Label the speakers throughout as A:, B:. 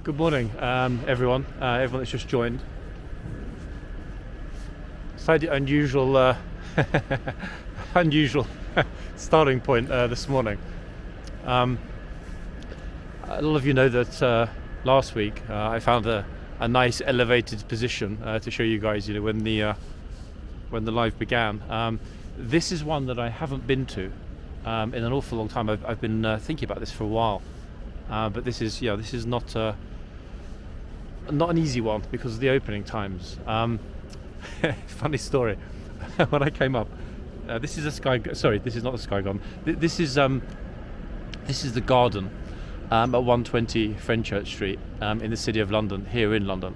A: Good morning, everyone. Everyone that's just joined. Slightly unusual, unusual starting point this morning. A lot of you know that last week I found a nice elevated position to show you guys. You know, when the live began. This is one that I haven't been to in an awful long time. I've been thinking about this for a while, but this is not an easy one because of the opening times. Funny story. When I came up, this is a sky. Sorry, this is not the Sky Garden. This is the garden at 120 Fenchurch Street in the city of London, here in London.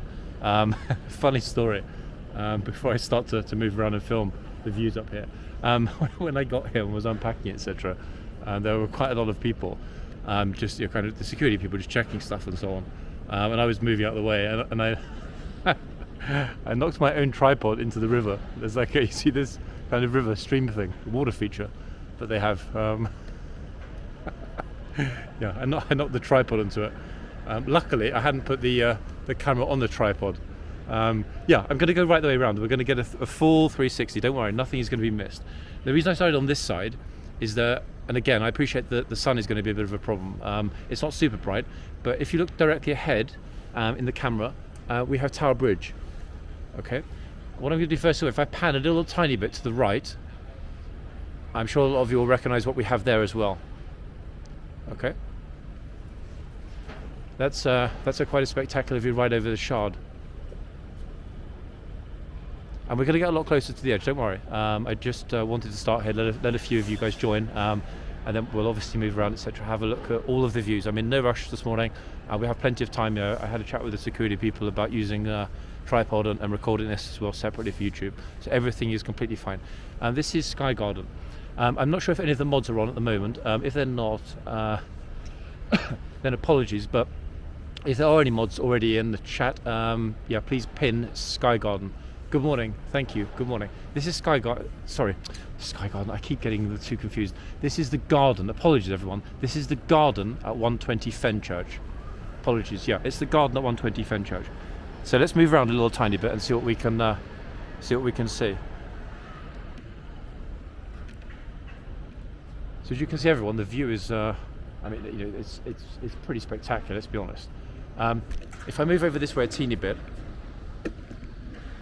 A: Funny story. Before I start to move around and film the views up here, when I got here and was unpacking, etc., there were quite a lot of people, just kind of the security people, just checking stuff and so on. And I was moving out of the way, and I I knocked my own tripod into the river. There's like you see this kind of river stream thing, water feature that they have. Yeah, I knocked the tripod into it. Luckily, I hadn't put the camera on the tripod. Yeah, I'm going to go right the way around. We're going to get a full 360. Don't worry, nothing is going to be missed. The reason I started on this side is that, and again, I appreciate that the sun is going to be a bit of a problem. It's not super bright, but if you look directly ahead in the camera, we have Tower Bridge. Okay, what I'm going to do first of all, if I pan a little tiny bit to the right, I'm sure a lot of you will recognise what we have there as well. Okay, that's quite a spectacular view right over the Shard. And we're going to get a lot closer to the edge, don't worry. I just wanted to start here, let a few of you guys join, and then we'll obviously move around, etc. Have a look at all of the views. I'm in no rush this morning. We have plenty of time. I had a chat with the security people about using tripod and recording this as well separately for YouTube. So everything is completely fine. This is Sky Garden. I'm not sure if any of the mods are on at the moment. If they're not, then apologies. But if there are any mods already in the chat, yeah, please pin Sky Garden. Good morning, thank you, good morning. This is Sky Garden, I keep getting the two confused. This is the garden, apologies everyone. This is the garden at 120 Fenchurch. Apologies, yeah, it's the garden at 120 Fenchurch. So let's move around a little tiny bit and see what we can see. So as you can see everyone, the view is, I mean, you know, it's pretty spectacular, let's be honest. If I move over this way a teeny bit,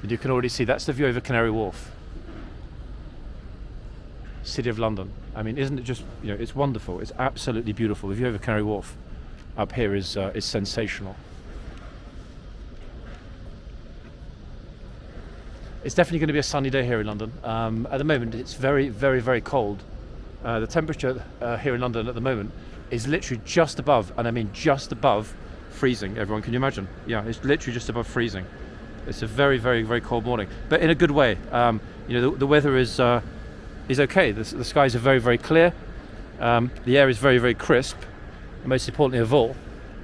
A: and you can already see that's the view over Canary Wharf, City of London. I mean, isn't it just, you know, it's wonderful. It's absolutely beautiful. The view over Canary Wharf up here is sensational. It's definitely going to be a sunny day here in London. At the moment, it's very, very, very cold. The temperature here in London at the moment is literally just above, and I mean just above freezing. Everyone, can you imagine? Yeah, it's literally just above freezing. It's a very, very, very cold morning, but in a good way. You know, the weather is okay. The skies are very, very clear. The air is very, very crisp. And most importantly of all,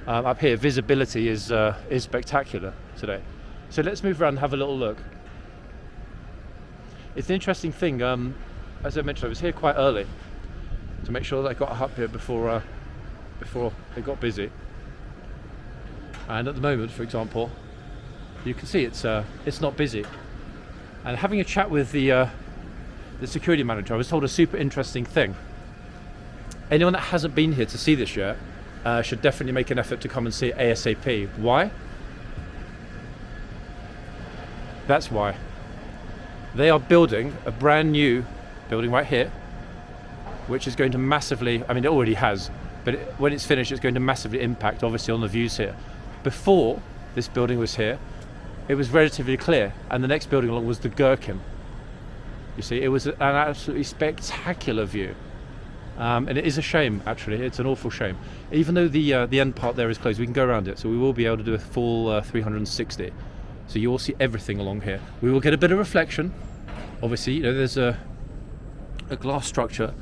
A: up here, visibility is spectacular today. So let's move around and have a little look. It's an interesting thing. As I mentioned, I was here quite early to make sure that I got up here before it got busy. And at the moment, for example, you can see it's not busy. And having a chat with the security manager, I was told a super interesting thing. Anyone that hasn't been here to see this yet should definitely make an effort to come and see it ASAP. Why? That's why. They are building a brand new building right here, which is going to massively, I mean it already has, but when it's finished it's going to massively impact obviously on the views here. Before this building was here, it was relatively clear, and the next building along was the Gherkin. You see, it was an absolutely spectacular view, and it is a shame actually. It's an awful shame. Even though the end part there is closed, we can go around it, so we will be able to do a full 360. So you will see everything along here. We will get a bit of reflection. Obviously, you know, there's a glass structure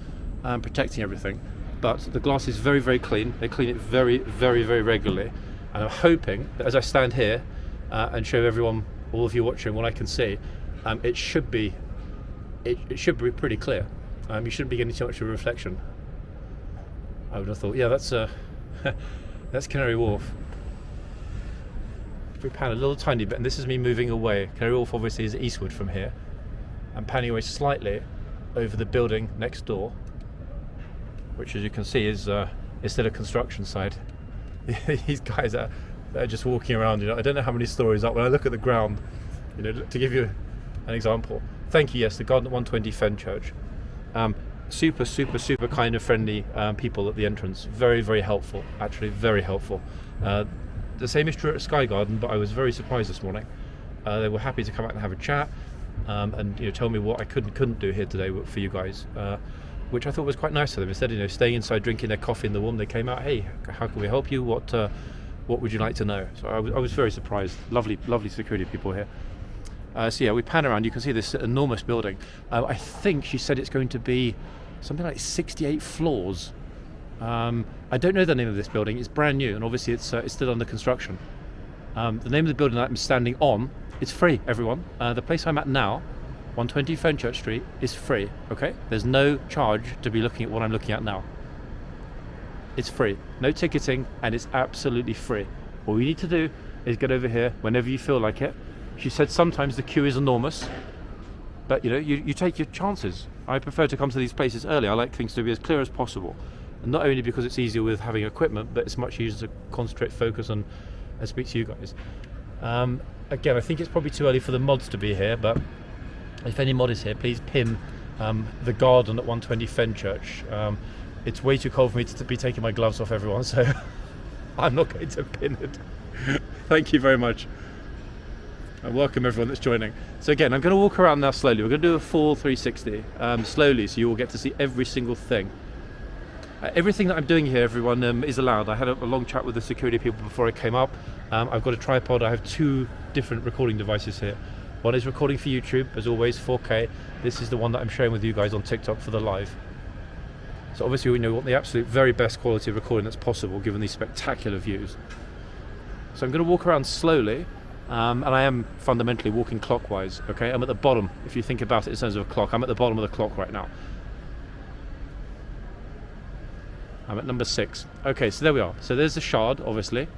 A: protecting everything, but the glass is very, very clean. They clean it very, very, very regularly, and I'm hoping that as I stand here and show everyone, all of you watching, what I can see, it should be pretty clear. You shouldn't be getting too much of a reflection. I would have thought, yeah, that's Canary Wharf. if we pan a little tiny bit, and this is me moving away, Canary Wharf obviously is eastward from here, and panning away slightly over the building next door, which as you can see is still a construction site. These guys are just walking around, I don't know how many stories up. When I look at the ground, to give you an example. Thank you, yes, the garden at 120 Fenchurch. Super kind and friendly people at the entrance. Very, very helpful, actually, very helpful. The same is true at Sky Garden, but I was very surprised this morning. They were happy to come out and have a chat, and tell me what I couldn't do here today for you guys, which I thought was quite nice of them. Instead of staying inside drinking their coffee in the warm, they came out. Hey, how can we help you? What would you like to know? So I was very surprised. Lovely security people here. So yeah, we pan around. You can see this enormous building. I think she said it's going to be something like 68 floors. I don't know the name of this building. It's brand new, and obviously it's still under construction. The name of the building that I'm standing on is free, everyone. The place I'm at now, 120 Fenchurch Street, is free. Okay, there's no charge to be looking at what I'm looking at now. It's free, no ticketing, and it's absolutely free. All you need to do is get over here whenever you feel like it. She said sometimes the queue is enormous, but you take your chances. I prefer to come to these places early. I like things to be as clear as possible, and not only because it's easier with having equipment, but it's much easier to concentrate, focus, and speak to you guys. Again, I think it's probably too early for the mods to be here, but if any mod is here, please pin the garden at 120 Fenchurch. It's way too cold for me to be taking my gloves off, everyone, so I'm not going to pin it. Thank you very much. And welcome everyone that's joining. So again, I'm going to walk around now slowly. We're going to do a full 360 slowly, so you will get to see every single thing. Everything that I'm doing here, everyone, is allowed. I had a long chat with the security people before I came up. I've got a tripod. I have 2 different recording devices here. One is recording for YouTube, as always, 4K. This is the one that I'm sharing with you guys on TikTok for the live. So obviously we want the absolute very best quality of recording that's possible, given these spectacular views. So I'm going to walk around slowly. And I am fundamentally walking clockwise, okay? I'm at the bottom, if you think about it in terms of a clock. I'm at the bottom of the clock right now. I'm at number 6. Okay, so there we are. So there's the Shard, obviously,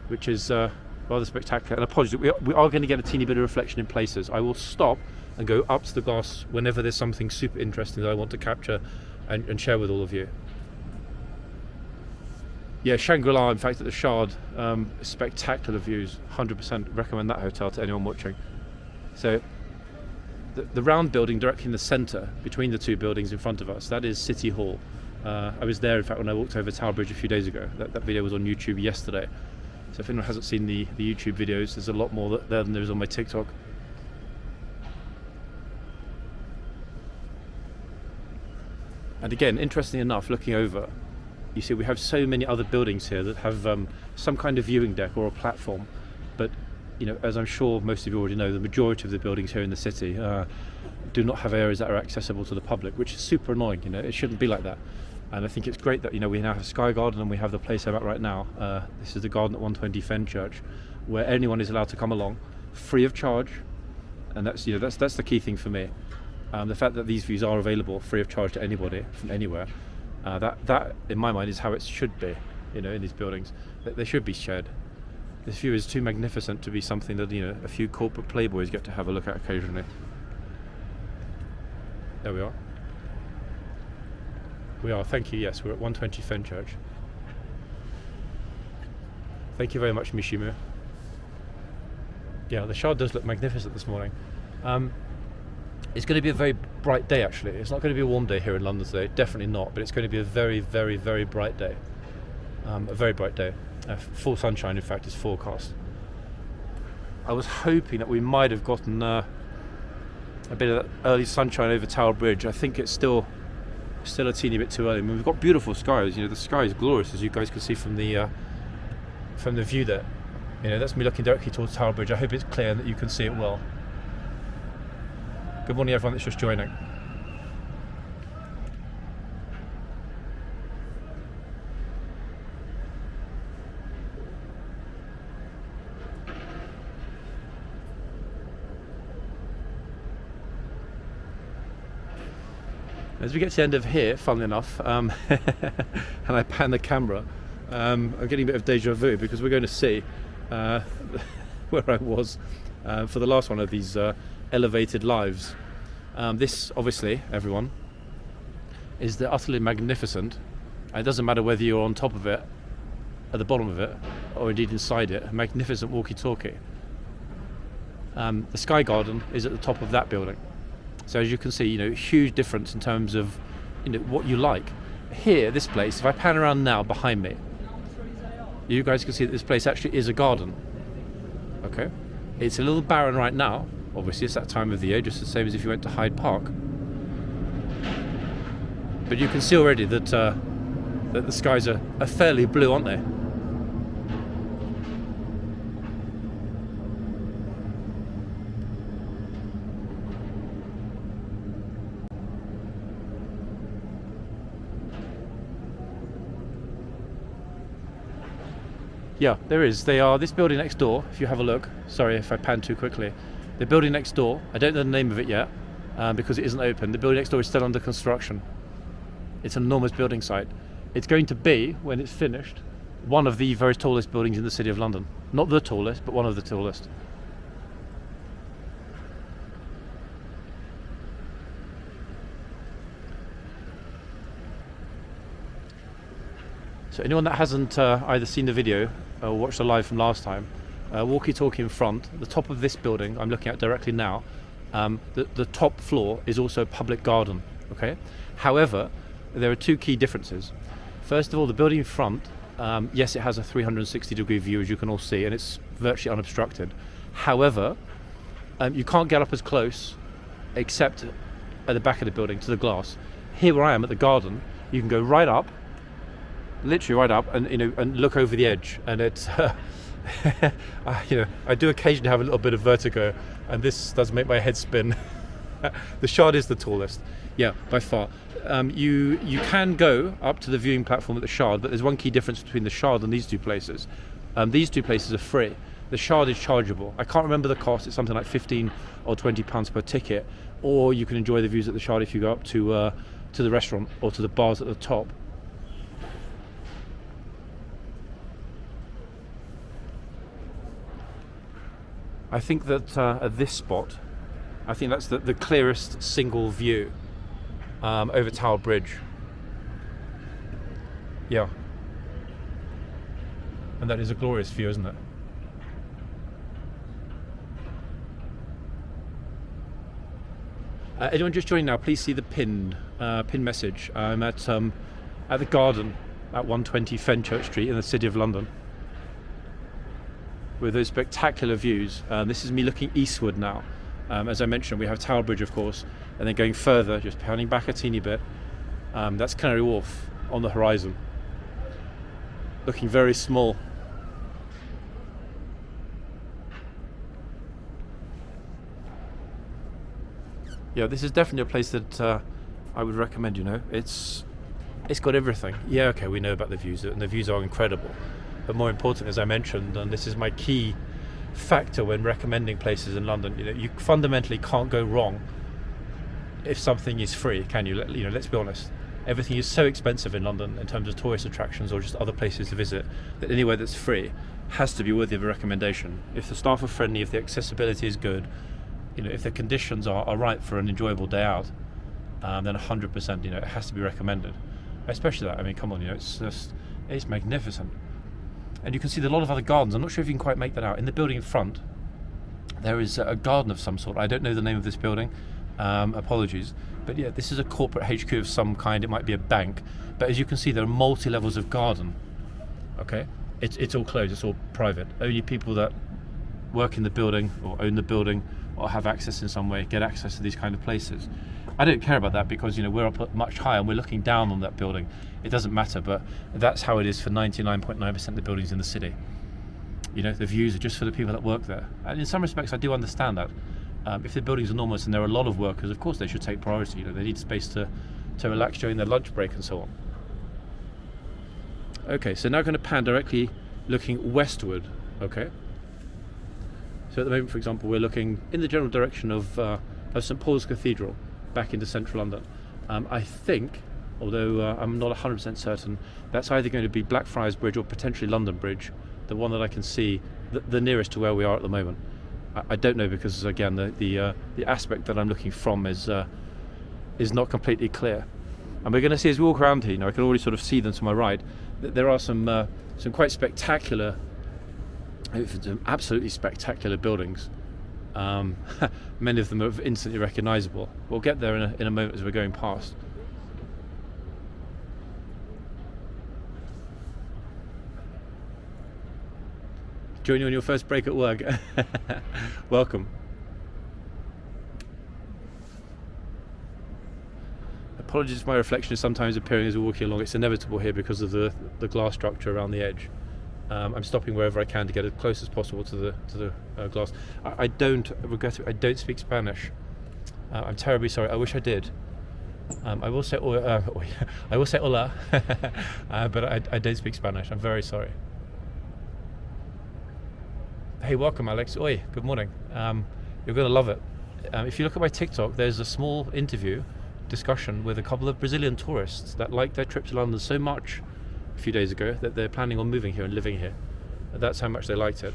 A: which is rather spectacular. And apologies, we are going to get a teeny bit of reflection in places. I will stop and go up to the glass whenever there's something super interesting that I want to capture and share with all of you. Yeah, Shangri-La, in fact, at the Shard, spectacular views. 100% recommend that hotel to anyone watching. So, the round building directly in the centre, between the 2 buildings in front of us, that is City Hall. I was there, in fact, when I walked over Tower Bridge a few days ago. That video was on YouTube yesterday. So if anyone hasn't seen the YouTube videos, there's a lot more there than there is on my TikTok. And again, interestingly enough, looking over, you see we have so many other buildings here that have some kind of viewing deck or a platform, but as I'm sure most of you already know, the majority of the buildings here in the city do not have areas that are accessible to the public, which is super annoying. It shouldn't be like that. And I think it's great that we now have Sky Garden and we have the place I'm at right now. This is the garden at 120 Fenchurch, where anyone is allowed to come along free of charge, and that's the key thing for me. The fact that these views are available free of charge to anybody from anywhere. That in my mind is how it should be, in these buildings. They should be shared. This view is too magnificent to be something that a few corporate playboys get to have a look at occasionally. There we are. We are, thank you, yes, we're at 120 Fenchurch. Thank you very much, Mishimu. Yeah, the Shard does look magnificent this morning. It's going to be a very bright day, actually. It's not going to be a warm day here in London today, definitely not, but it's going to be a very, very, very bright day. A very bright day. Full sunshine, in fact, is forecast. I was hoping that we might have gotten a bit of that early sunshine over Tower Bridge. I think it's still a teeny bit too early. I mean, we've got beautiful skies. The sky is glorious, as you guys can see from the view there. That's me looking directly towards Tower Bridge. I hope it's clear and that you can see it well. Good morning, everyone that's just joining. As we get to the end of here, funnily enough, and I pan the camera, I'm getting a bit of deja vu because we're going to see where I was for the last one of these elevated lives. This, obviously, everyone, is the utterly magnificent. It doesn't matter whether you're on top of it, at the bottom of it, or indeed inside it, a magnificent walkie-talkie. The Sky Garden is at the top of that building. So as you can see, huge difference in terms of what you like. Here, this place, if I pan around now behind me, you guys can see that this place actually is a garden. Okay? It's a little barren right now. Obviously, it's that time of the year, just the same as if you went to Hyde Park. But you can see already that the skies are fairly blue, aren't they? Yeah, there is. They are this building next door. If you have a look, sorry if I pan too quickly. The building next door, I don't know the name of it yet because it isn't open. The building next door is still under construction. It's an enormous building site. It's going to be, when it's finished, one of the very tallest buildings in the City of London. Not the tallest, but one of the tallest. So anyone that hasn't either seen the video or watched the live from last time, walkie-talkie in front, the top of this building I'm looking at directly now, the top floor is also a public garden. Okay. However, there are two key differences. First of all, the building in front, yes, it has a 360-degree view, as you can all see, and it's virtually unobstructed. However, you can't get up as close, except at the back of the building, to the glass. Here where I am at the garden, you can go right up, literally right up, and and look over the edge, and it's I do occasionally have a little bit of vertigo, and this does make my head spin. The Shard is the tallest, yeah, by far. You can go up to the viewing platform at the Shard, but there's one key difference between the Shard and these two places. These two places are free. The Shard is chargeable. I can't remember the cost. It's something like £15 or £20 per ticket, or you can enjoy the views at the Shard if you go up to the restaurant or to the bars at the top. I think that at this spot, I think that's the clearest single view over Tower Bridge. Yeah. And that is a glorious view, isn't it? Anyone just joining now, please see the pinned message. I'm at the garden at 120 Fenchurch Street in the City of London, with those spectacular views. This is me looking eastward now. As I mentioned, we have Tower Bridge, of course, and then going further, just panning back a teeny bit, that's Canary Wharf on the horizon, looking very small. Yeah, this is definitely a place that I would recommend. It's got everything. Yeah, okay, we know about the views, and the views are incredible. But more important, as I mentioned, and this is my key factor when recommending places in London, you fundamentally can't go wrong if something is free, can you? Let's be honest. Everything is so expensive in London in terms of tourist attractions or just other places to visit, that anywhere that's free has to be worthy of a recommendation. If the staff are friendly, if the accessibility is good, if the conditions are right for an enjoyable day out, then 100%, it has to be recommended. Especially that, I mean, come on, it's magnificent. And you can see a lot of other gardens. I'm not sure if you can quite make that out. In the building in front, there is a garden of some sort. I don't know the name of this building. Apologies. But yeah, this is a corporate HQ of some kind. It might be a bank. But as you can see, there are multi-levels of garden. Okay? It's all closed. It's all private. Only people that work in the building or own the building or have access in some way get access to these kind of places. I don't care about that because we're up much higher and we're looking down on that building. It doesn't matter, but that's how it is for 99.9% of the buildings in the city. The views are just for the people that work there, and in some respects I do understand that. If the building's enormous and there are a lot of workers, of course they should take priority. They need space to relax during their lunch break and so on. Okay, so now I'm going to pan directly looking westward. Okay, so at the moment, for example, we're looking in the general direction of St Paul's Cathedral, back into central London. I think, although I'm not 100% certain, that's either going to be Blackfriars Bridge or potentially London Bridge, the one that I can see the nearest to where we are at the moment. I don't know, because again the aspect that I'm looking from is not completely clear. And we're going to see as we walk around here, I can already sort of see them to my right, that there are some quite spectacular, absolutely spectacular buildings. Many of them are instantly recognisable. We'll get there in a moment as we're going past. Join you on your first break at work. Welcome. Apologies if my reflection is sometimes appearing as we're walking along. It's inevitable here because of the glass structure around the edge. I'm stopping wherever I can to get as close as possible to the glass. I don't speak Spanish. I'm terribly sorry. I wish I did. I will say hola, but I don't speak Spanish. I'm very sorry. Hey, welcome, Alex. Oi, good morning. You're going to love it. If you look at my TikTok, there's a small discussion with a couple of Brazilian tourists that liked their trip to London so much a few days ago that they're planning on moving here and living here. That's how much they liked it.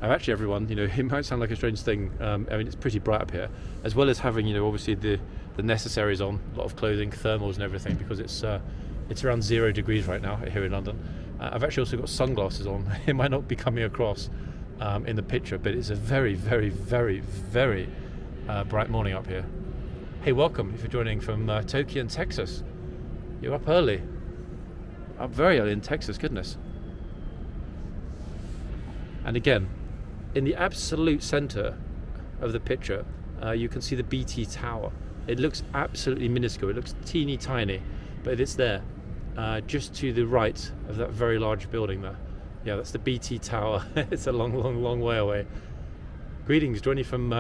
A: Actually, everyone, it might sound like a strange thing. I mean, it's pretty bright up here, as well as having, obviously the necessaries on, a lot of clothing, thermals and everything, because it's around 0 degrees right now here in London. I've actually also got sunglasses on. It might not be coming across in the picture, but it's a very, very, very, very bright morning up here. Hey, welcome if you're joining from Tokyo and Texas. You're up early. Up very early in Texas, goodness. And again, in the absolute center of the picture, you can see the BT Tower. It looks absolutely minuscule. It looks teeny tiny, but it's there. Just to the right of that very large building there. Yeah, that's the BT Tower. It's a long, long, long way away. Greetings, joining from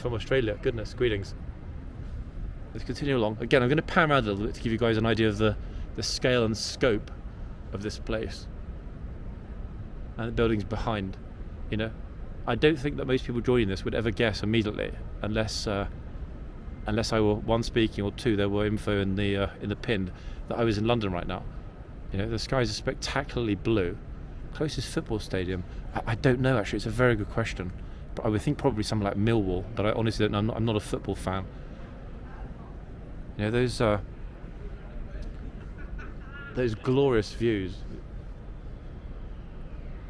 A: Australia. Goodness, greetings. Let's continue along. Again, I'm going to pan around a little bit to give you guys an idea of the scale and scope of this place. And the buildings behind. I don't think that most people joining this would ever guess immediately, unless I were one speaking, or two there were info in the pin that I was in London right now. The skies are spectacularly blue. Closest football stadium, I don't know actually. It's a very good question, but I would think probably something like Millwall, but I honestly don't know. I'm not a football fan. Those glorious views.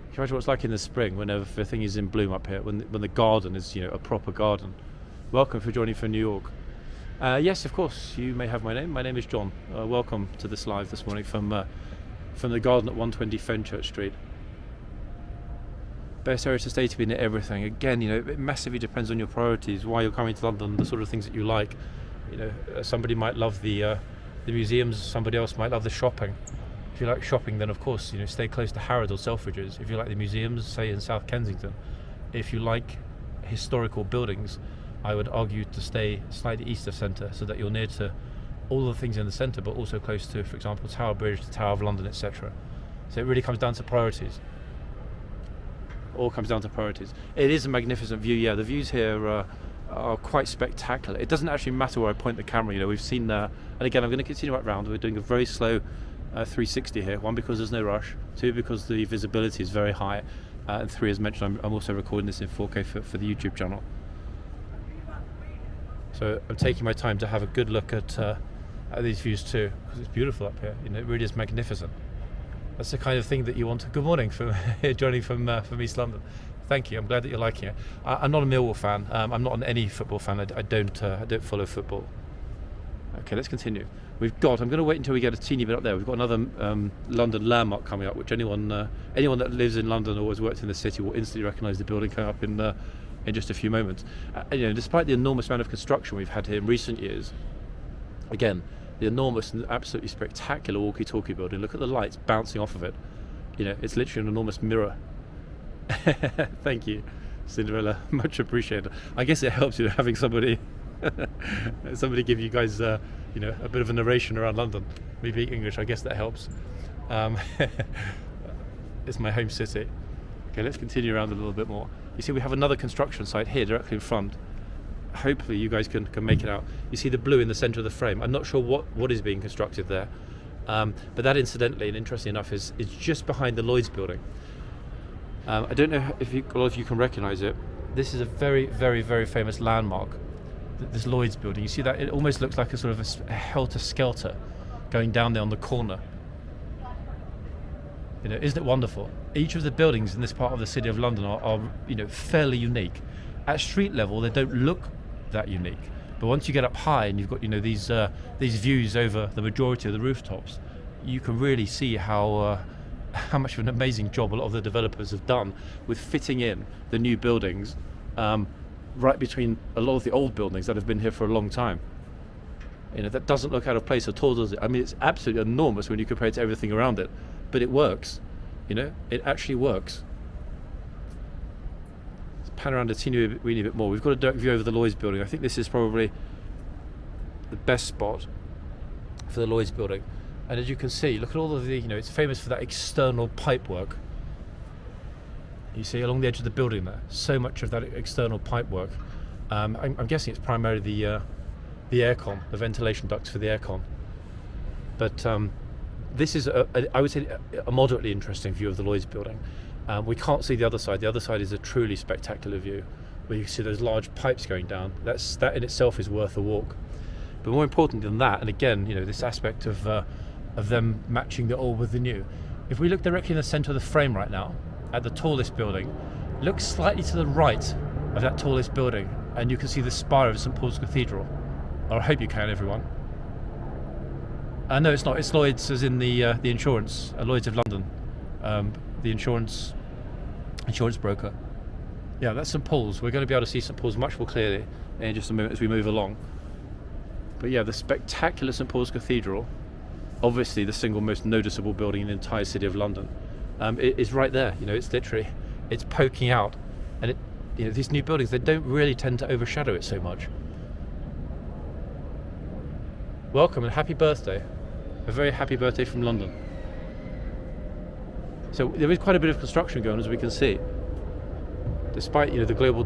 A: Can you imagine what it's like in the spring when everything is in bloom up here, when the garden is a proper garden? Welcome for joining from New York. Yes, of course, you may have my name. My name is John. Welcome to this live this morning from the garden at 120 Fenchurch Street. Best area to stay to be near everything. Again, it massively depends on your priorities, why you're coming to London, the sort of things that you like. Somebody might love the museums, somebody else might love the shopping. If you like shopping, then of course, stay close to Harrods or Selfridges. If you like the museums, say in South Kensington. If you like historical buildings, I would argue to stay slightly east of centre, so that you're near to all the things in the centre, but also close to, for example, Tower Bridge, the Tower of London, etc. So it really comes down to priorities. All comes down to priorities. It is a magnificent view. Yeah, the views here are quite spectacular. It doesn't actually matter where I point the camera. We've seen, and again, I'm going to continue right round. We're doing a very slow 360 here. One, because there's no rush. Two, because the visibility is very high. And three, as mentioned, I'm also recording this in 4K for the YouTube channel. So I'm taking my time to have a good look at these views too, because it's beautiful up here. It really is magnificent. That's the kind of thing that you want. Good morning from joining from East London. Thank you. I'm glad that you're liking it. I'm not a Millwall fan. I'm not any football fan. I don't follow football. Okay, let's continue. I'm going to wait until we get a teeny bit up there. We've got another London landmark coming up, which anyone that lives in London or has worked in the city will instantly recognise the building coming up in just a few moments. Despite the enormous amount of construction we've had here in recent years, again, the enormous and absolutely spectacular walkie-talkie building. Look at the lights bouncing off of it. It's literally an enormous mirror. Thank you, Cinderella. Much appreciated. I guess it helps having somebody give you guys a bit of a narration around London. Me being English, I guess that helps. It's my home city. Okay, let's continue around a little bit more. You see, we have another construction site here directly in front. Hopefully you guys can make it out. You see the blue in the centre of the frame. I'm not sure what is being constructed there. But that, incidentally and interestingly enough, is just behind the Lloyd's building. I don't know if a lot of you can recognise it. This is a very, very, very famous landmark, this Lloyd's building. You see that? It almost looks like a sort of a helter-skelter going down there on the corner. Isn't it wonderful? Each of the buildings in this part of the City of London are fairly unique. At street level, they don't look that unique. But once you get up high and you've got these views over the majority of the rooftops, you can really see how much of an amazing job a lot of the developers have done with fitting in the new buildings right between a lot of the old buildings that have been here for a long time. That doesn't look out of place at all, does it? I mean, it's absolutely enormous when you compare it to everything around it, but it works. It actually works. Pan around a teeny bit more. We've got a direct view over the Lloyd's building. I think this is probably the best spot for the Lloyd's building. And as you can see, look at all of the, it's famous for that external pipework. You see along the edge of the building there, so much of that external pipework. I'm guessing it's primarily the aircon, the ventilation ducts for the aircon. But this is, I would say, a moderately interesting view of the Lloyd's building. We can't see the other side. The other side is a truly spectacular view, where you can see those large pipes going down. That in itself is worth a walk. But more important than that, and again, this aspect of them matching the old with the new. If we look directly in the centre of the frame right now, at the tallest building, look slightly to the right of that tallest building, and you can see the spire of St Paul's Cathedral. Or I hope you can, everyone. No, it's not. It's Lloyd's, as in the insurance, Lloyd's of London, the insurance broker. Yeah, that's St Paul's. We're going to be able to see St Paul's much more clearly in just a moment as we move along. But yeah, the spectacular St Paul's Cathedral, obviously the single most noticeable building in the entire City of London, it is right there. It's poking out, and these new buildings, they don't really tend to overshadow it so much. Welcome and happy birthday. A very happy birthday from London. So there is quite a bit of construction going on, as we can see. Despite the global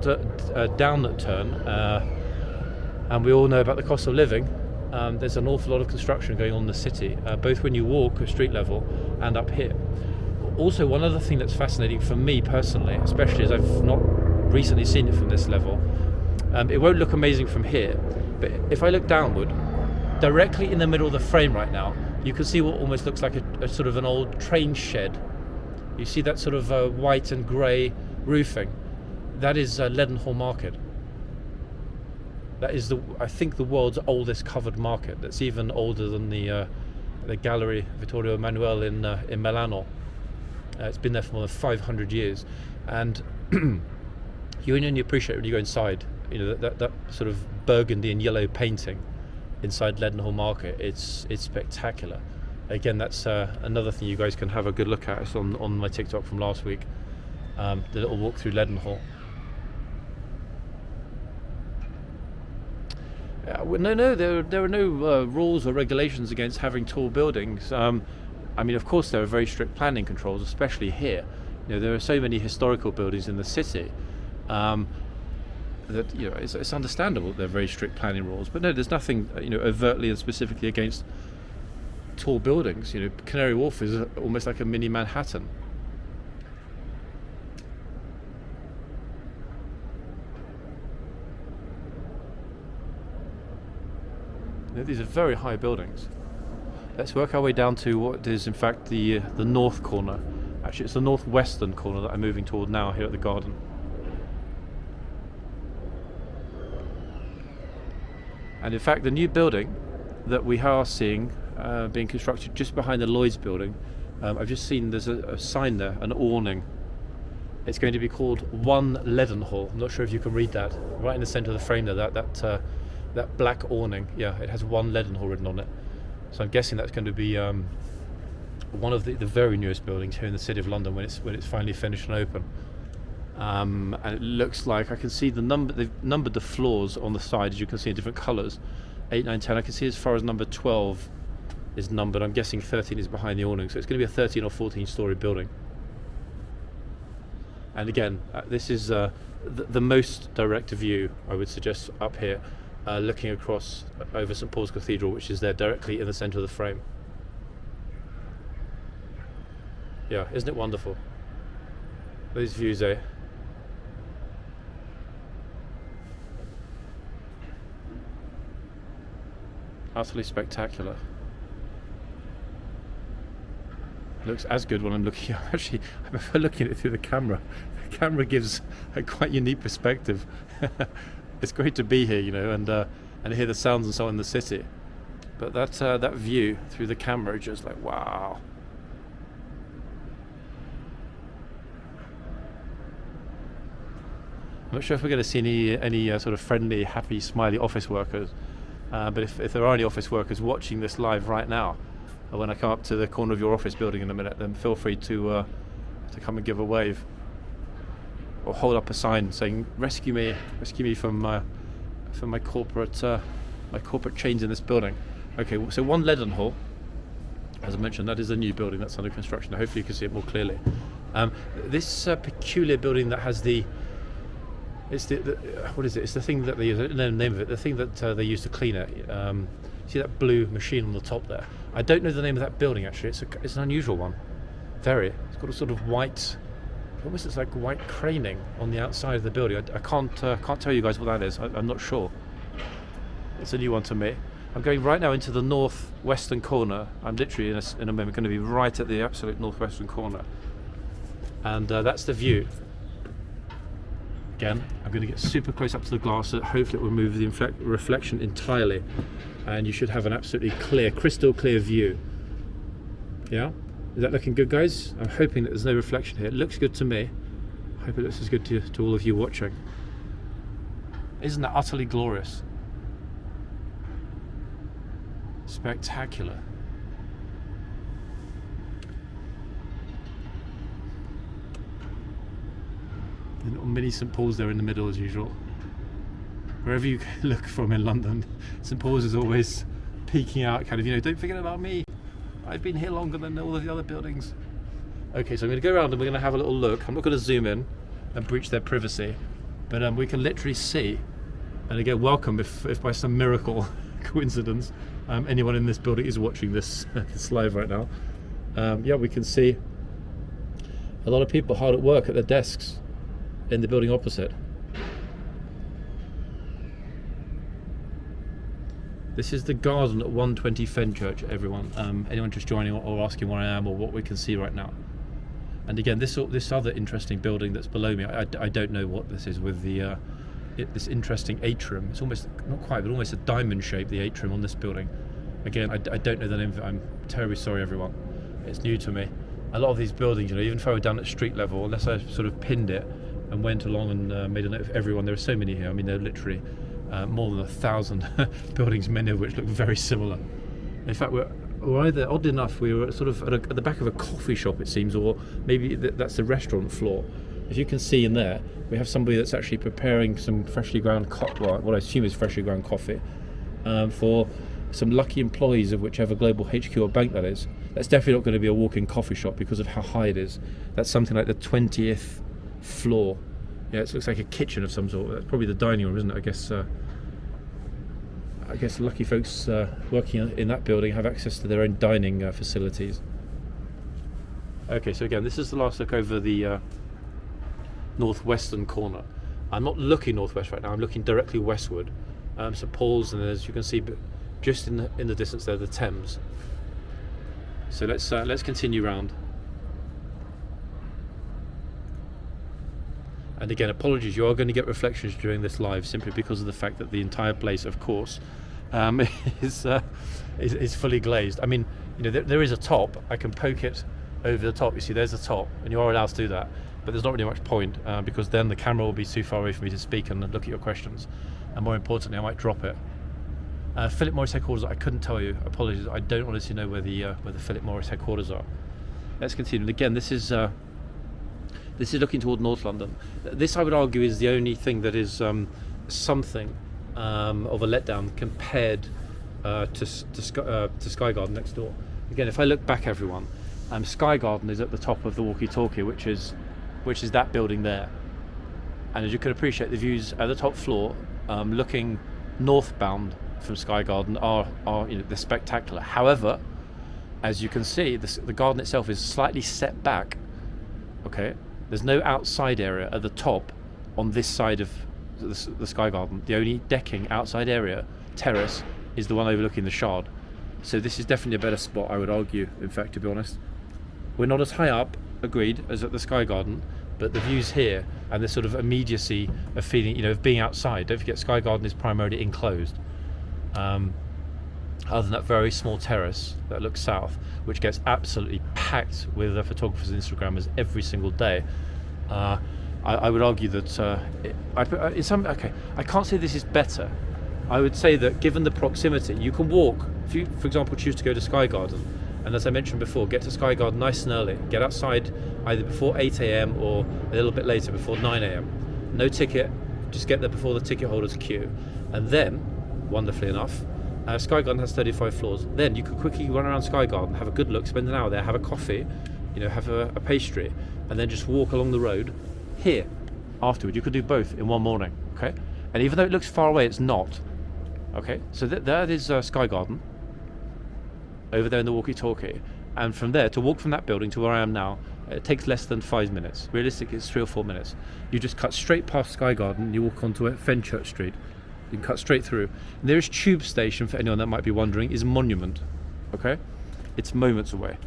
A: downward turn, and we all know about the cost of living, there's an awful lot of construction going on in the city, both when you walk at street level and up here. Also, one other thing that's fascinating for me personally, especially as I've not recently seen it from this level, it won't look amazing from here, but if I look downward, directly in the middle of the frame right now, you can see what almost looks like a sort of an old train shed. You see that sort of white and grey roofing. That is Leadenhall Market. That is, I think, the world's oldest covered market. That's even older than the Gallery Vittorio Emanuele in Milano. It's been there for more than 500 years, and you only appreciate when you go inside. That sort of burgundy and yellow painting inside Leadenhall Market. It's spectacular. Again, that's another thing you guys can have a good look at. It's on my TikTok from last week. The little walk through Leadenhall. No, there are no rules or regulations against having tall buildings. I mean, of course, there are very strict planning controls, especially here. There are so many historical buildings in the city that it's understandable that there are very strict planning rules. But no, there's nothing overtly and specifically against tall buildings. Canary Wharf is almost like a mini Manhattan. These are very high buildings. Let's work our way down to what is in fact the north corner. Actually, it's the northwestern corner that I'm moving toward now here at the Garden. And in fact, the new building that we are seeing being constructed just behind the Lloyd's building, I've just seen there's a sign there, an awning. It's going to be called One Leadenhall. I'm not sure if you can read that. Right in the centre of the frame there, that black awning. Yeah, it has One Leadenhall written on it. So I'm guessing that's going to be one of the very newest buildings here in the City of London when it's finally finished and open. And it looks like I can see they've numbered the floors on the side, as you can see, in different colours. 8, 9, 10. I can see as far as number 12 is numbered. I'm guessing 13 is behind the awning, so it's going to be a 13 or 14 story building. And again, this is the most direct view, I would suggest, up here, looking across over St Paul's Cathedral, which is there directly in the centre of the frame. Yeah, isn't it wonderful? Those views, eh? Utterly spectacular. It looks as good when I'm looking. Actually, I prefer looking at it through the camera. The camera gives a quite unique perspective. It's great to be here, you know, and hear the sounds and so on in the city. But that view through the camera is just like, wow. I'm not sure if we're going to see any sort of friendly, happy, smiley office workers. But if there are any office workers watching this live right now, when I come up to the corner of your office building in a minute, then feel free to come and give a wave, or hold up a sign saying rescue me from my corporate chains in this building. Okay, so one Leadenhall, as I mentioned, that is a new building that's under construction. Hopefully you can see it more clearly. This peculiar building that has it's the what is it? It's the thing that they use. I don't know the name of it. The thing that they use to clean it. See that blue machine on the top there? I don't know the name of that building actually. It's an unusual one. It's got a sort of white, almost it's like white craning on the outside of the building. I can't tell you guys what that is. I'm not sure. It's a new one to me. I'm going right now into the northwestern corner. I'm literally in a moment going to be right at the absolute northwestern corner, and that's the view. Again, I'm going to get super close up to the glass so that hopefully it will remove the reflection entirely, and you should have an absolutely clear, crystal clear view. Yeah? Is that looking good, guys? I'm hoping that there's no reflection here. It looks good to me. I hope it looks as good to all of you watching. Isn't that utterly glorious? Spectacular. The little mini St Paul's there in the middle as usual. Wherever you look from in London, St Paul's is always peeking out, kind of, you know, don't forget about me. I've been here longer than all of the other buildings. Okay, so I'm going to go around and we're going to have a little look. I'm not going to zoom in and breach their privacy, but we can literally see, and again, welcome if by some miracle coincidence anyone in this building is watching this live right now. Yeah, we can see a lot of people hard at work at their desks in the building opposite. This is the garden at 120 Fenchurch, everyone. Anyone just joining or asking where I am or what we can see right now. And again, this other interesting building that's below me, I don't know what this is with the this interesting atrium. It's almost, not quite, but almost a diamond shape, the atrium on this building. Again, I don't know the name of it. I'm terribly sorry, everyone. It's new to me. A lot of these buildings, you know, even if I were down at street level, unless I sort of pinned it and went along and made a note of everyone, there are so many here. I mean, there are literally more than 1,000 buildings, many of which look very similar. In fact, we're either, oddly enough, we were sort of at the back of a coffee shop, it seems, or maybe that's the restaurant floor. If you can see in there, we have somebody that's actually preparing some freshly ground what I assume is freshly ground coffee for some lucky employees of whichever global HQ or bank that is. That's definitely not going to be a walk-in coffee shop because of how high it is. That's something like the 20th floor. Yeah, it looks like a kitchen of some sort. That's probably the dining room, isn't it? I guess lucky folks working in that building have access to their own dining facilities. Okay, so again, this is the last look over the northwestern corner. I'm not looking northwest right now. I'm looking directly westward. St Paul's, and as you can see, just in the distance there, the Thames. So let's continue round. And again, apologies, you are going to get reflections during this live simply because of the fact that the entire place, of course, is fully glazed. I mean, you know, there is a top. I can poke it over the top. You see, there's a top, and you are allowed to do that. But there's not really much point because then the camera will be too far away for me to speak and look at your questions. And more importantly, I might drop it. Philip Morris headquarters, I couldn't tell you. Apologies, I don't honestly know where the Philip Morris headquarters are. Let's continue. And again, this is looking toward North London. This, I would argue, is the only thing that is something of a letdown compared to Sky Garden next door. Again, if I look back, everyone, Sky Garden is at the top of the walkie-talkie, which is that building there. And as you can appreciate, the views at the top floor, looking northbound from Sky Garden, are you know, they're spectacular. However, as you can see, the garden itself is slightly set back. Okay, there's no outside area at the top on this side of the Sky Garden. The only decking outside area, terrace, is the one overlooking the Shard. So this is definitely a better spot, I would argue, in fact, to be honest. We're not as high up, agreed, as at the Sky Garden, but the views here and the sort of immediacy of feeling, you know, of being outside. Don't forget, Sky Garden is primarily enclosed. Other than that very small terrace that looks south, which gets absolutely packed with photographers and Instagrammers every single day. I would argue that I can't say this is better. I would say that given the proximity, you can walk. If you, for example, choose to go to Sky Garden, and as I mentioned before, get to Sky Garden nice and early. Get outside either before 8 a.m. or a little bit later, before 9 a.m. No ticket, just get there before the ticket holders queue. And then, wonderfully enough, Sky Garden has 35 floors. Then you can quickly run around Sky Garden, have a good look, spend an hour there, have a coffee, you know, have a pastry, and then just walk along the road here afterward. You could do both in one morning, okay? And even though it looks far away, it's not. Okay, so that is Sky Garden over there in the walkie-talkie, and from there to walk from that building to where I am now, it takes less than 5 minutes. Realistically, it's 3 or 4 minutes. You just cut straight past Sky Garden and you walk onto Fenchurch Street. You can cut straight through. And there is Tube Station, for anyone that might be wondering, is Monument. Okay, it's moments away.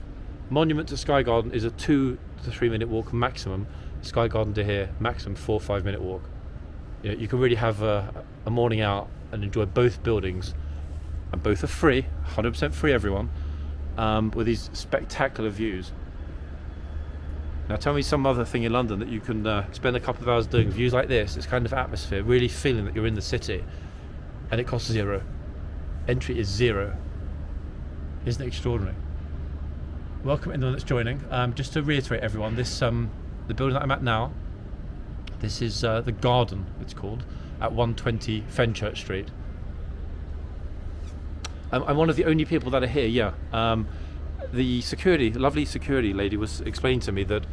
A: Monument to Sky Garden is a 2 to 3 minute walk maximum. Sky Garden to here, maximum 4 or 5 minute walk. You know, you can really have a morning out and enjoy both buildings, and both are free, 100% free, everyone, with these spectacular views. Now tell me some other thing in London that you can spend a couple of hours doing. Views like this, this kind of atmosphere, really feeling that you're in the city, and it costs 0. Entry is 0. Isn't it extraordinary? Welcome anyone that's joining. Just to reiterate, everyone, this the building that I'm at now, this is the Garden, it's called, at 120 Fenchurch Street. I'm one of the only people that are here, yeah. The lovely security lady was explaining to me that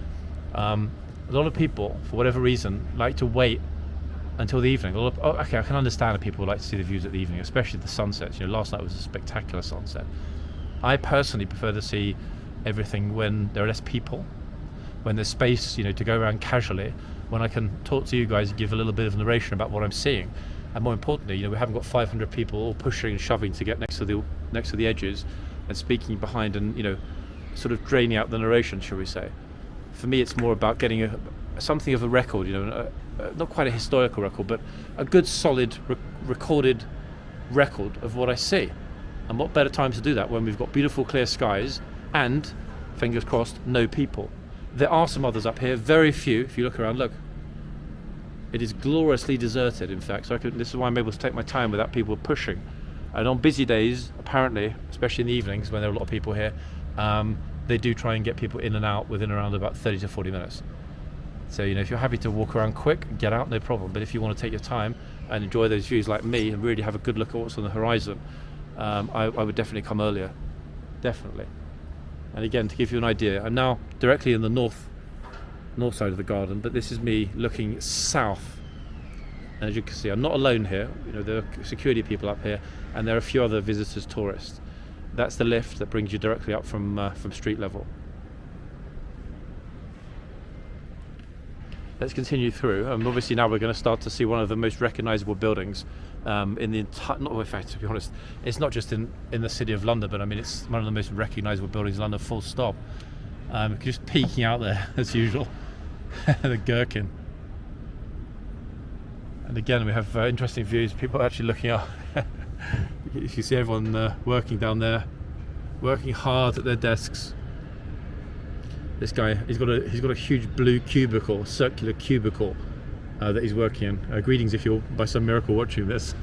A: a lot of people, for whatever reason, like to wait until the evening. Okay, I can understand that people like to see the views at the evening, especially the sunsets. You know, last night was a spectacular sunset. I personally prefer to see everything when there are less people, when there's space, you know, to go around casually, when I can talk to you guys and give a little bit of narration about what I'm seeing. And more importantly, you know, we haven't got 500 people all pushing and shoving to get next to the edges and speaking behind and, you know, sort of draining out the narration, shall we say. For me, it's more about getting something of a record, you know, not quite a historical record, but a good solid recorded record of what I see. And what better time to do that when we've got beautiful clear skies and, fingers crossed, no people. There are some others up here, very few. If you look around, look. It is gloriously deserted, in fact. So this is why I'm able to take my time without people pushing. And on busy days, apparently, especially in the evenings when there are a lot of people here, they do try and get people in and out within around about 30 to 40 minutes. So, you know, if you're happy to walk around quick, get out, no problem. But if you want to take your time and enjoy those views like me and really have a good look at what's on the horizon, I would definitely come earlier. Definitely. And again, to give you an idea, I'm now directly in the north side of the garden, but this is me looking south. And as you can see, I'm not alone here. You know, there are security people up here, and there are a few other visitors, tourists. That's the lift that brings you directly up from street level. Let's continue through. Obviously now we're going to start to see one of the most recognisable buildings in the entire, in fact, to be honest, it's not just in the city of London, but I mean it's one of the most recognisable buildings in London, full stop. Just peeking out there as usual. The Gherkin. And again we have interesting views, people actually looking up. You see everyone working down there, working hard at their desks. This guy, he's got a huge blue cubicle, circular cubicle that he's working in. Greetings if you're by some miracle watching this.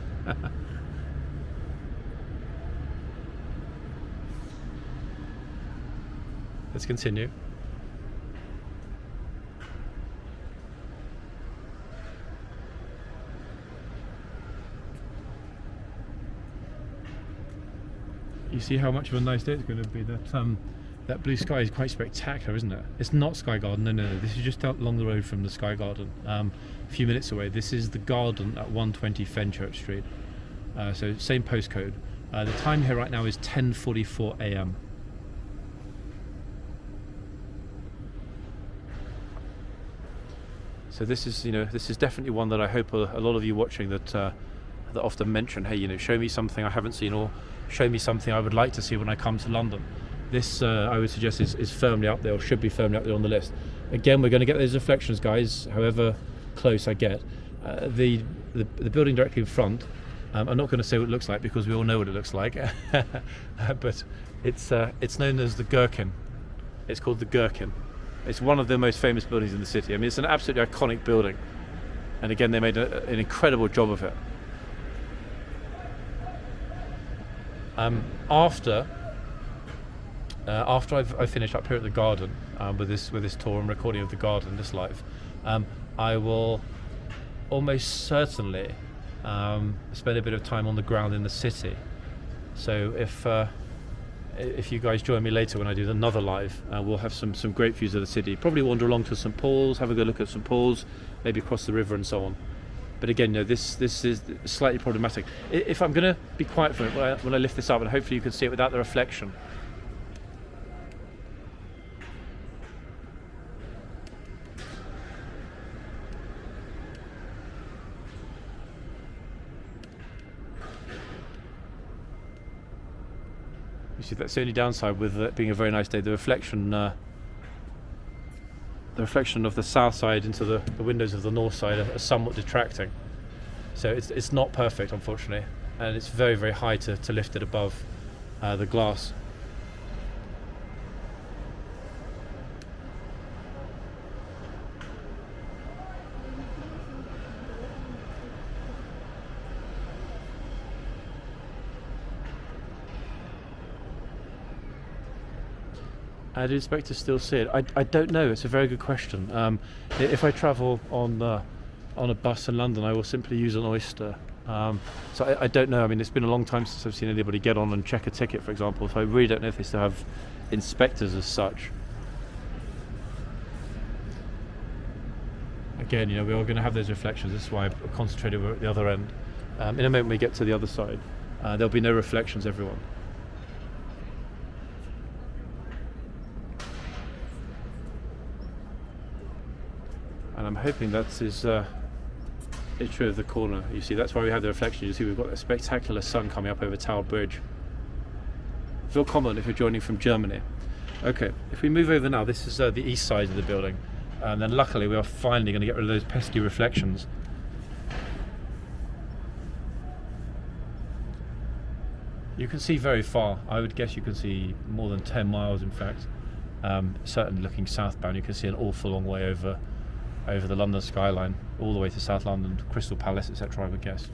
A: Let's continue. You see how much of a nice day it's going to be. That blue sky is quite spectacular, isn't it? It's not Sky Garden, no. This is just out along the road from the Sky Garden, a few minutes away. This is the Garden at 120 Fenchurch Street. So same postcode. The time here right now is 10:44 a.m. So this is, this is definitely one that I hope a lot of you watching that often mention, hey, show me something I haven't seen, or show me something I would like to see when I come to London. This I would suggest is firmly up there, or should be firmly up there on the list. Again, we're going to get those reflections, guys, however close I get. The building directly in front, I'm not going to say what it looks like because we all know what it looks like, but it's known as the Gherkin. It's called the Gherkin. It's one of the most famous buildings in the city. I mean, it's an absolutely iconic building, and again, they made an incredible job of it. After I've finished up here at the garden with this tour and recording of the garden, this live, I will almost certainly spend a bit of time on the ground in the city. So if you guys join me later when I do another live, we'll have some great views of the city. Probably wander along to St Paul's, have a good look at St Paul's, maybe across the river and so on. But again, this is slightly problematic. If I'm going to be quiet for it when I lift this up, and hopefully you can see it without the reflection. You see, that's the only downside with it being a very nice day. The reflection of the south side into the windows of the north side are somewhat detracting. So it's not perfect, unfortunately, and it's very, very high to lift it above the glass. I do expect to still see it. I don't know. It's a very good question. If I travel on a bus in London, I will simply use an Oyster. So I don't know. I mean, it's been a long time since I've seen anybody get on and check a ticket, for example. So I really don't know if they still have inspectors as such. Again, we are going to have those reflections. This is why I concentrated at the other end. In a moment, when we get to the other side, there'll be no reflections, everyone. And I'm hoping that is true of the corner. You see, that's why we have the reflection. You see, we've got a spectacular sun coming up over Tower Bridge. Feel common if you're joining from Germany. Okay, if we move over now, this is the east side of the building. And then luckily we are finally going to get rid of those pesky reflections. You can see very far. I would guess you can see more than 10 miles, in fact. Certainly looking southbound, you can see an awful long way over the London skyline, all the way to South London, Crystal Palace, etc. I would guess.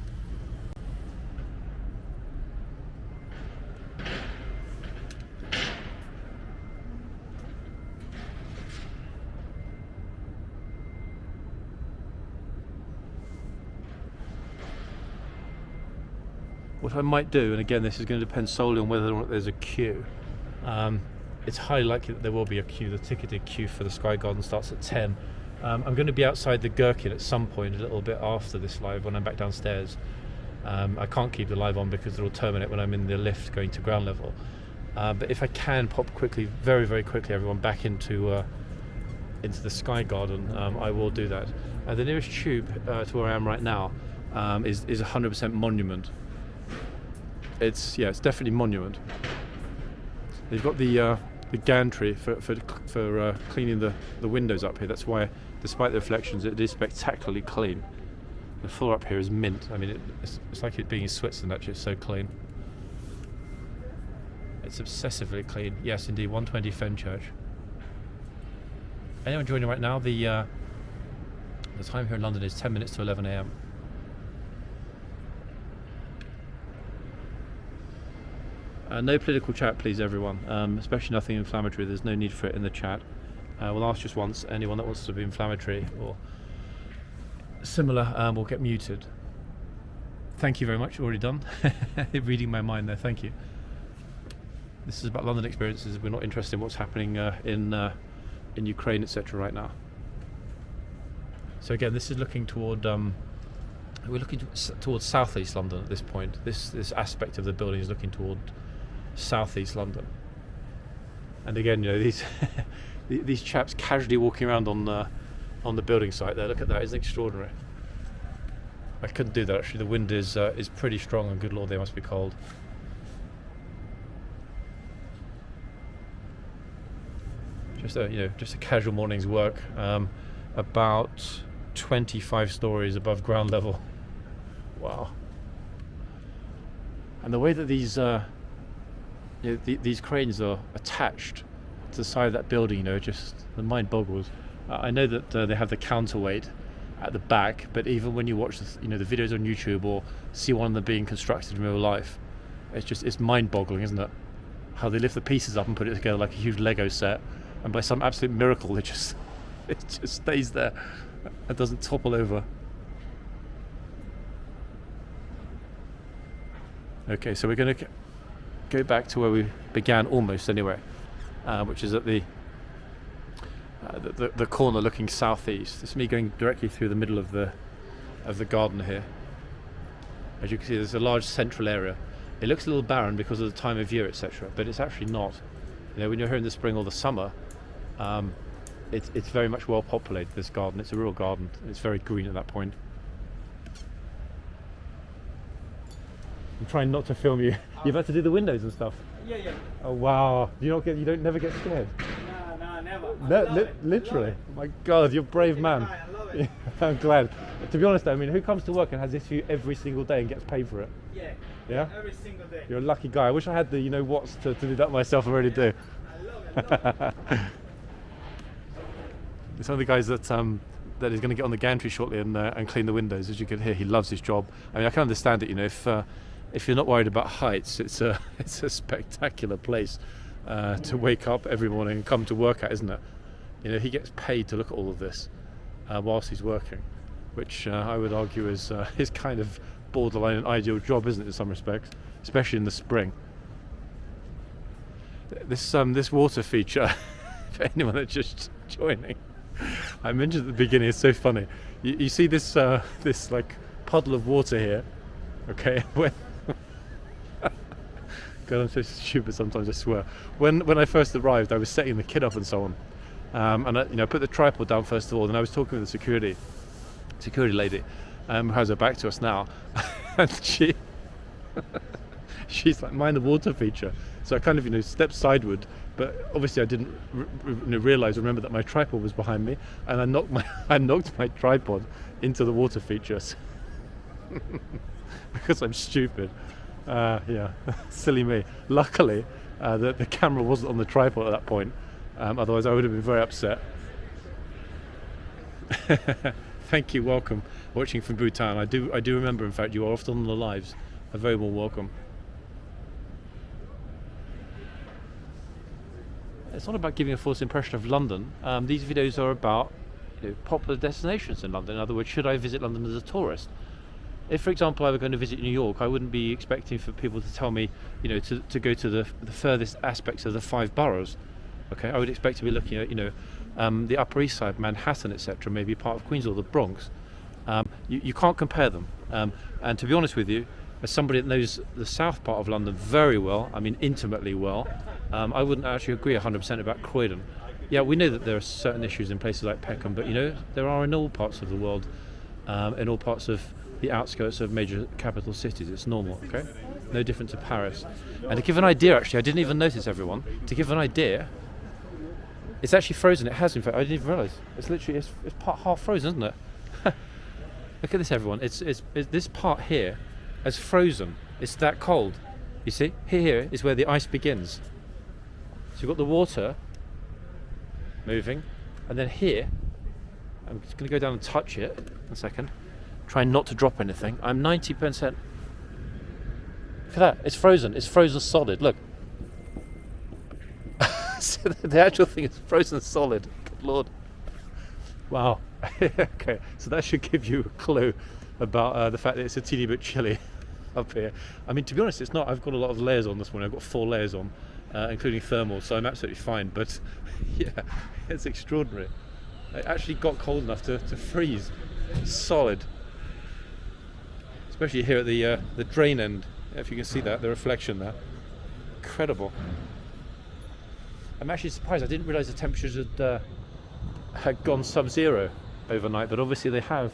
A: What I might do, and again this is going to depend solely on whether or not there's a queue. It's highly likely that there will be a queue. The ticketed queue for the Sky Garden starts at 10. I'm going to be outside the Gherkin at some point a little bit after this live when I'm back downstairs. I can't keep the live on because it'll terminate when I'm in the lift going to ground level. But if I can pop quickly, very, very quickly, everyone back into the Sky Garden, I will do that. The nearest tube to where I am right now is 100% Monument. It's definitely Monument. They've got the gantry for cleaning the windows up here. That's why, despite the reflections, it is spectacularly clean. The floor up here is mint. I mean, it's like it being in Switzerland. Actually, it's so clean. It's obsessively clean. Yes, indeed. 120 Fenchurch. Anyone joining right now? The time here in London is 10 minutes to 11 a.m. No political chat, please, everyone. Especially nothing inflammatory. There's no need for it in the chat. We'll ask just once. Anyone that wants to be inflammatory or similar will get muted. Thank you very much. Already done. Reading my mind there. Thank you. This is about London experiences. We're not interested in what's happening in Ukraine, etc. right now. So again, this is looking toward. We're looking towards southeast London at this point. This aspect of the building is looking toward southeast London. And again, these these chaps casually walking around on on the building site there. Look at that, it's extraordinary. I couldn't do that actually. The wind is pretty strong, and good lord, they must be cold. Just a casual morning's work, about 25 stories above ground level. Wow. And the way that these these cranes are attached to the side of that building, just the mind boggles. I know that they have the counterweight at the back, but even when you watch the videos on YouTube or see one of them being constructed in real life, it's mind boggling, isn't it? How they lift the pieces up and put it together like a huge Lego set, and by some absolute miracle it just stays there and doesn't topple over. Okay, so we're going to go back to where we began almost anyway, which is at the corner looking southeast. This is me going directly through the middle of the garden here. As you can see, there's a large central area. It looks a little barren because of the time of year, etc., but it's actually not. When you're here in the spring or the summer, it's very much well populated, this garden. It's a real garden. It's very green at that point. I'm trying not to film you. You've had to do the windows and stuff.
B: Yeah.
A: Oh wow! You don't never get scared.
B: No, never.
A: Literally. Oh my God, you're a brave man.
B: I love it.
A: I'm glad. To be honest, who comes to work and has this view every single day and gets paid for it? Yeah.
B: Every single day.
A: You're a lucky guy. I wish I had the what's to do that myself. I really do.
B: I love it.
A: It's one of the guys that is going to get on the gantry shortly and clean the windows. As you can hear, he loves his job. I can understand it. If you're not worried about heights, it's a spectacular place to wake up every morning and come to work at, isn't it? He gets paid to look at all of this whilst he's working, which I would argue is kind of borderline an ideal job, isn't it, in some respects, especially in the spring. This water feature, for anyone that's just joining, I mentioned at the beginning, it's so funny. You see this like puddle of water here, okay? God, I'm so stupid sometimes, I swear. When I first arrived, I was setting the kit up and so on, and I put the tripod down first of all, and I was talking with the security lady, who has her back to us now, and she's like, mind the water feature. So I kind of stepped sideward, but obviously I didn't remember that my tripod was behind me, and I knocked my tripod into the water features because I'm stupid. Yeah, silly me. Luckily, the camera wasn't on the tripod at that point. Otherwise, I would have been very upset. Thank you, welcome. Watching from Bhutan. I do remember. In fact, you are often on the lives. A very warm welcome. It's not about giving a false impression of London. These videos are about popular destinations in London. In other words, should I visit London as a tourist? If, for example, I were going to visit New York, I wouldn't be expecting for people to tell me, to go to the furthest aspects of the 5 boroughs. Okay, I would expect to be looking at, the Upper East Side, Manhattan, etc., maybe part of Queens or the Bronx. You can't compare them. And to be honest with you, as somebody that knows the south part of London very well, intimately well, I wouldn't actually agree 100% about Croydon. Yeah, we know that there are certain issues in places like Peckham, but there are in all parts of the world, in all parts of the outskirts of major capital cities. It's normal, okay? No different to Paris. And to give an idea, actually, I didn't even notice, everyone. To give an idea, it's actually frozen. It has, in fact. I didn't even realise. It's literally, it's part half frozen, isn't it? Look at this, everyone. It's this part here has frozen. It's that cold. You see? Here is where the ice begins. So you've got the water moving, and then here, I'm just going to go down and touch it. A second. Try not to drop anything. I'm 90%. Look at that. It's frozen. It's frozen solid. Look. So the actual thing is frozen solid. Good Lord. Wow. Okay. So that should give you a clue about the fact that it's a teeny bit chilly up here. To be honest, it's not. I've got a lot of layers on this morning. I've got 4 layers on, including thermal, so I'm absolutely fine. But yeah, it's extraordinary. It actually got cold enough to freeze. Solid. Especially here at the drain end, if you can see that, the reflection there. Incredible. I'm actually surprised. I didn't realise the temperatures had gone sub-zero. overnight, but obviously they have.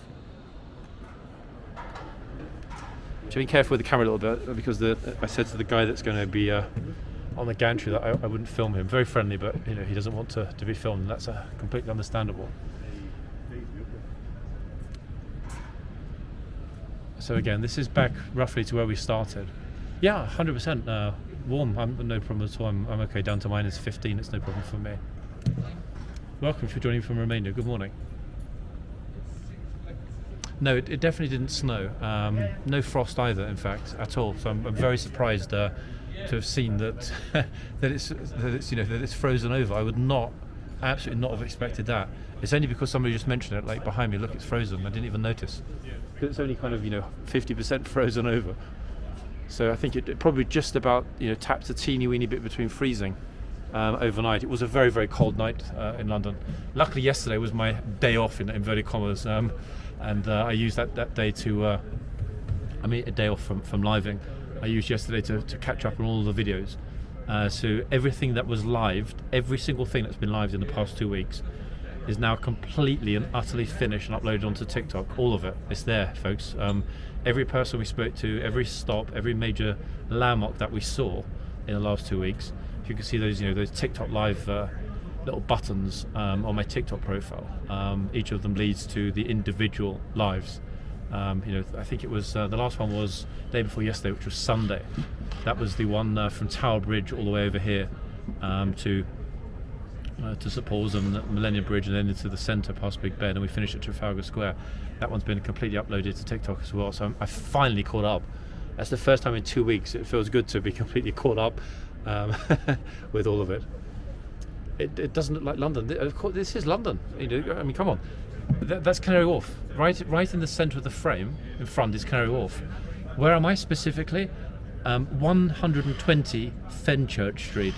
A: So be careful with the camera a little bit, because I said to the guy that's going to be on the gantry that I wouldn't film him. Very friendly, but he doesn't want to be filmed, and that's completely understandable. So again, this is back roughly to where we started. Yeah, 100% warm. No problem at all. I'm okay down to -15. It's no problem for me. Welcome if you're joining from Romania. Good morning. No, it definitely didn't snow. No frost either, in fact, at all. So I'm very surprised to have seen that that it's frozen over. I would absolutely not have expected that. It's only because somebody just mentioned it, like behind me. Look, it's frozen. I didn't even notice. It's only kind of 50% frozen over. So I think it probably just about tapped a teeny weeny bit between freezing overnight. It was a very, very cold night in London. Luckily yesterday was my day off in inverted commas, and I used that day to a day off from living. I used yesterday to catch up on all the videos. So everything that was lived, every single thing that's been lived in the past 2 weeks, is now completely and utterly finished and uploaded onto TikTok. All of it. It's there, folks. Every person we spoke to, every stop, every major landmark that we saw in the last 2 weeks. If you can see those TikTok live little buttons on my TikTok profile. Each of them leads to the individual lives. I think it was the last one was the day before yesterday, which was Sunday. That was the one from Tower Bridge all the way over here to St Paul's and Millennium Bridge, and then into the centre past Big Ben, and we finished at Trafalgar Square. That one's been completely uploaded to TikTok as well, so I finally caught up. That's the first time in 2 weeks. It feels good to be completely caught up with all of it. It doesn't look like London. Of course, this is London. Come on. That's Canary Wharf. Right in the centre of the frame, in front, is Canary Wharf. Where am I specifically? 120 Fenchurch Street,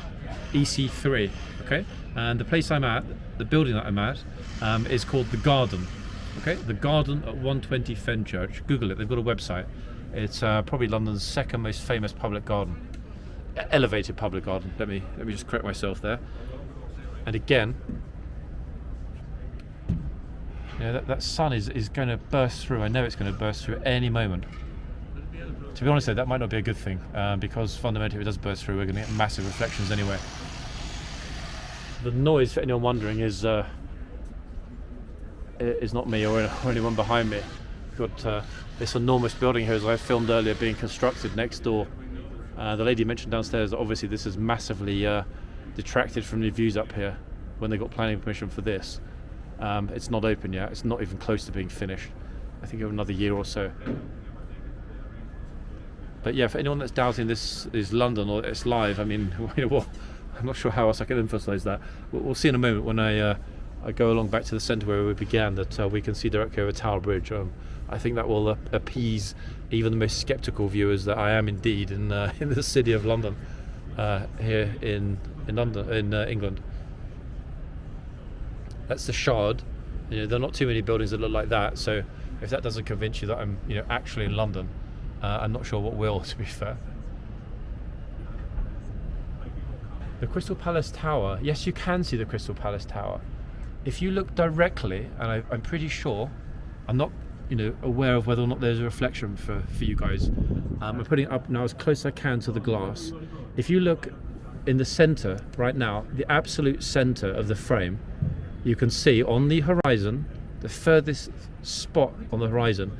A: EC3. Okay, and the place I'm at, the building that I'm at, is called The Garden. Okay, The Garden at 120 Fenchurch. Google it. They've got a website. It's probably London's second most famous public garden, elevated public garden. Let me just correct myself there. And again, that sun is going to burst through. I know it's going to burst through at any moment. To be honest though, that might not be a good thing, because fundamentally if it does burst through, we're going to get massive reflections anyway. The noise, for anyone wondering, is not me or anyone behind me. We've got this enormous building here, as I filmed earlier, being constructed next door. The lady mentioned downstairs that obviously this is massively detracted from the views up here when they got planning permission for this. It's not open yet. It's not even close to being finished. I think over another year or so. But yeah, for anyone that's doubting this is London or it's live, I'm not sure how else I can emphasise that. We'll see in a moment when I go along back to the centre where we began, that we can see directly over Tower Bridge. I think that will appease even the most sceptical viewers that I am indeed in the city of London, here in London, in England. That's the Shard. There are not too many buildings that look like that. So if that doesn't convince you that I'm actually in London, I'm not sure what will, to be fair. The Crystal Palace Tower. Yes, you can see the Crystal Palace Tower. If you look directly, and I'm pretty sure, I'm not aware of whether or not there's a reflection for you guys. I'm putting it up now as close as I can to the glass. If you look in the centre right now, the absolute centre of the frame, you can see on the horizon, the furthest spot on the horizon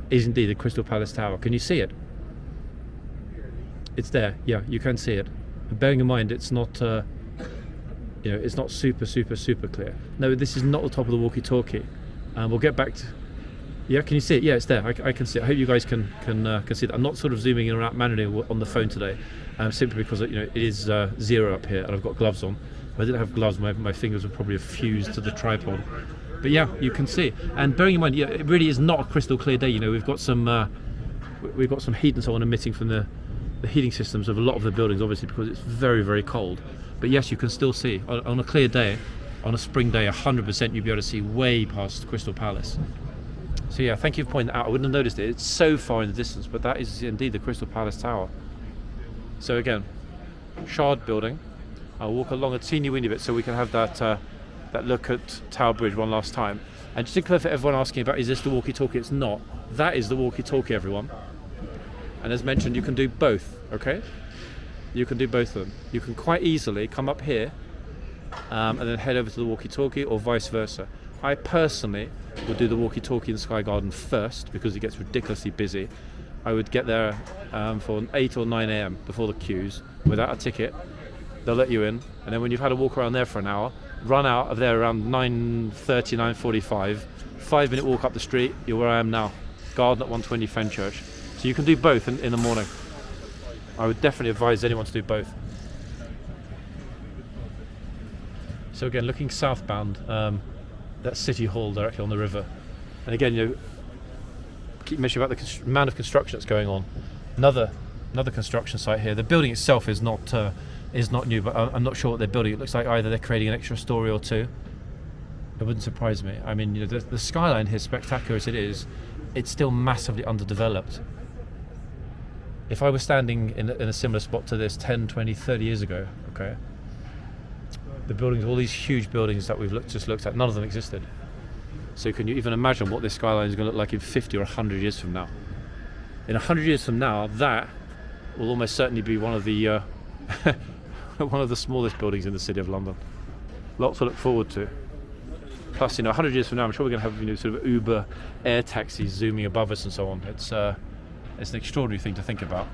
A: is indeed the Crystal Palace Tower. Can you see it? It's there. Yeah, you can see it. And bearing in mind, it's not, it's not super clear. No, this is not the top of the walkie-talkie. We'll get back to. Yeah, can you see it? Yeah, it's there. I can see it. I hope you guys can see it. I'm not sort of zooming in and out manually on the phone today, simply because it is 0 up here, and I've got gloves on. If I didn't have gloves, my fingers would probably have fused to the tripod. But yeah, you can see. And bearing in mind, yeah, it really is not a crystal clear day. We've got some heat and so on emitting from the heating systems of a lot of the buildings, obviously, because it's very cold. But yes, you can still see on a clear day, on a spring day, 100% you'll be able to see way past Crystal Palace. So yeah, thank you for pointing that out. I wouldn't have noticed it. It's so far in the distance, but that is indeed the Crystal Palace Tower. So again, Shard building. I'll walk along a teeny weeny bit so we can have that look at Tower Bridge one last time. And just to clear for everyone asking about, is this the walkie-talkie? It's not. That is the walkie-talkie, everyone. And as mentioned, you can do both, okay? You can do both of them. You can quite easily come up here and then head over to the walkie-talkie, or vice versa. I personally would do the walkie-talkie in Sky Garden first because it gets ridiculously busy. I would get there for 8 or 9 a.m. before the queues without a ticket. They'll let you in, and then when you've had a walk around there for an hour, run out of there around 9:30, 9:45. 5-minute walk up the street. You're where I am now, Garden at 120 Fenchurch. So you can do both in the morning. I would definitely advise anyone to do both. So again, looking southbound, that's City Hall directly on the river. And again, you know, keep mentioning about the amount of construction that's going on. Another construction site here. The building itself is not new, but I'm not sure what they're building. It looks like either they're creating an extra story or two. It wouldn't surprise me. I mean, you know, the skyline here, spectacular as it is, it's still massively underdeveloped. If I was standing in a similar spot to this 10, 20, 30 years ago, okay, the buildings, all these huge buildings that we've just looked at, none of them existed. So can you even imagine what this skyline is going to look like in 50 or 100 years from now? In 100 years from now, that will almost certainly be one of the one of the smallest buildings in the City of London. Lots to look forward to. Plus, you know, 100 years from now, I'm sure we're going to have, you know, sort of Uber air taxis zooming above us and so on. It's an extraordinary thing to think about.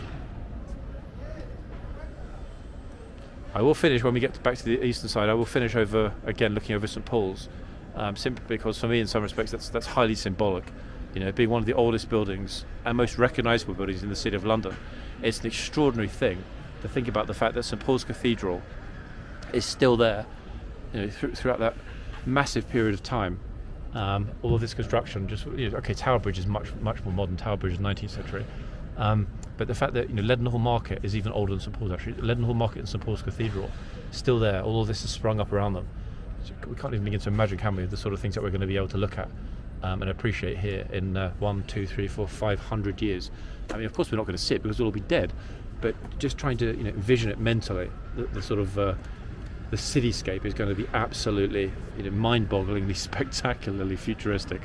A: I will finish when we get back to the eastern side. I will finish over again, looking over St Paul's, simply because for me, in some respects, that's highly symbolic. You know, being one of the oldest buildings and most recognisable buildings in the City of London, it's an extraordinary thing to think about the fact that St Paul's Cathedral is still there, you know, throughout that massive period of time. All of this construction, just, you know, okay, Tower Bridge is much more modern. Tower Bridge is 19th century, but the fact that, you know, Leadenhall Market is even older than St Paul's. Actually, Leadenhall Market and St Paul's Cathedral still there. All of this has sprung up around them. So we can't even begin to imagine, can we, the sort of things that we're going to be able to look at and appreciate here in 1, 2, 3, 4, 500 years. I mean, of course, we're not going to see it because we'll all be dead. But just trying to, you know, envision it mentally, the sort of the cityscape is going to be absolutely, you know, mind-bogglingly, spectacularly futuristic.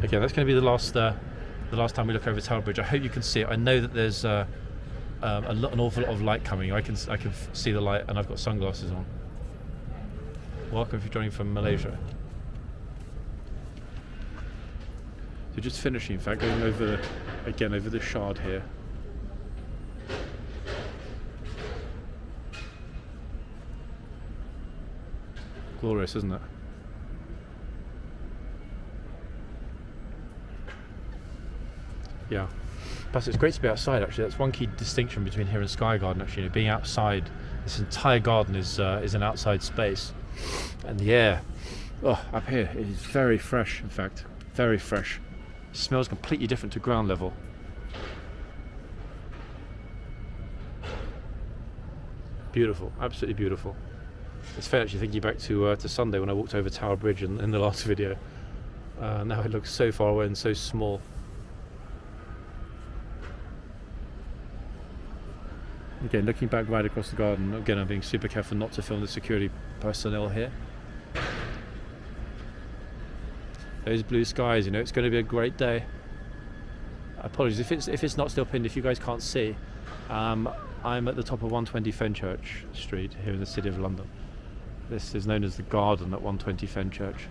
A: Okay, that's going to be the last time we look over Tower Bridge. I hope you can see it. I know that there's an awful lot of light coming. I can see the light, and I've got sunglasses on. Welcome if you're joining from Malaysia. So just finishing, in fact, going over the Shard here. Glorious, isn't it? Yeah. Plus, it's great to be outside. Actually, that's one key distinction between here and Sky Garden. Actually, you know, being outside, this entire garden is an outside space, and the air, up here, it is very fresh. In fact, very fresh. It smells completely different to ground level. Beautiful, absolutely beautiful. It's fair actually thinking back to Sunday when I walked over Tower Bridge in the last video. Now it looks so far away and so small. Again, looking back right across the garden, again I'm being super careful not to film the security personnel here. Those blue skies, you know, it's going to be a great day. Apologies if it's not still pinned, if you guys can't see. I'm at the top of 120 Fenchurch Street here in the City of London. This is known as the Garden at 120 Fenchurch.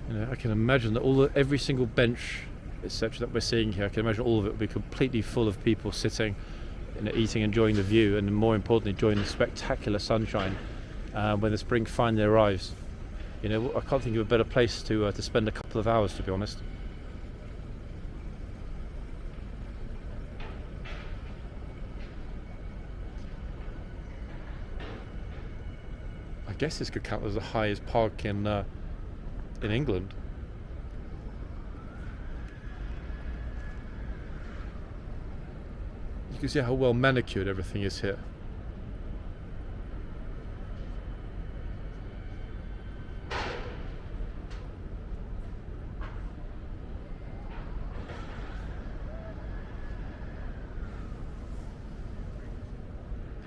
A: You know, I can imagine that every single bench, etc., that we're seeing here, I can imagine all of it will be completely full of people sitting, you know, eating, enjoying the view, and more importantly, enjoying the spectacular sunshine when the spring finally arrives. You know, I can't think of a better place to spend a couple of hours, to be honest. I guess this could count as the highest park in England. You can see how well manicured everything is here.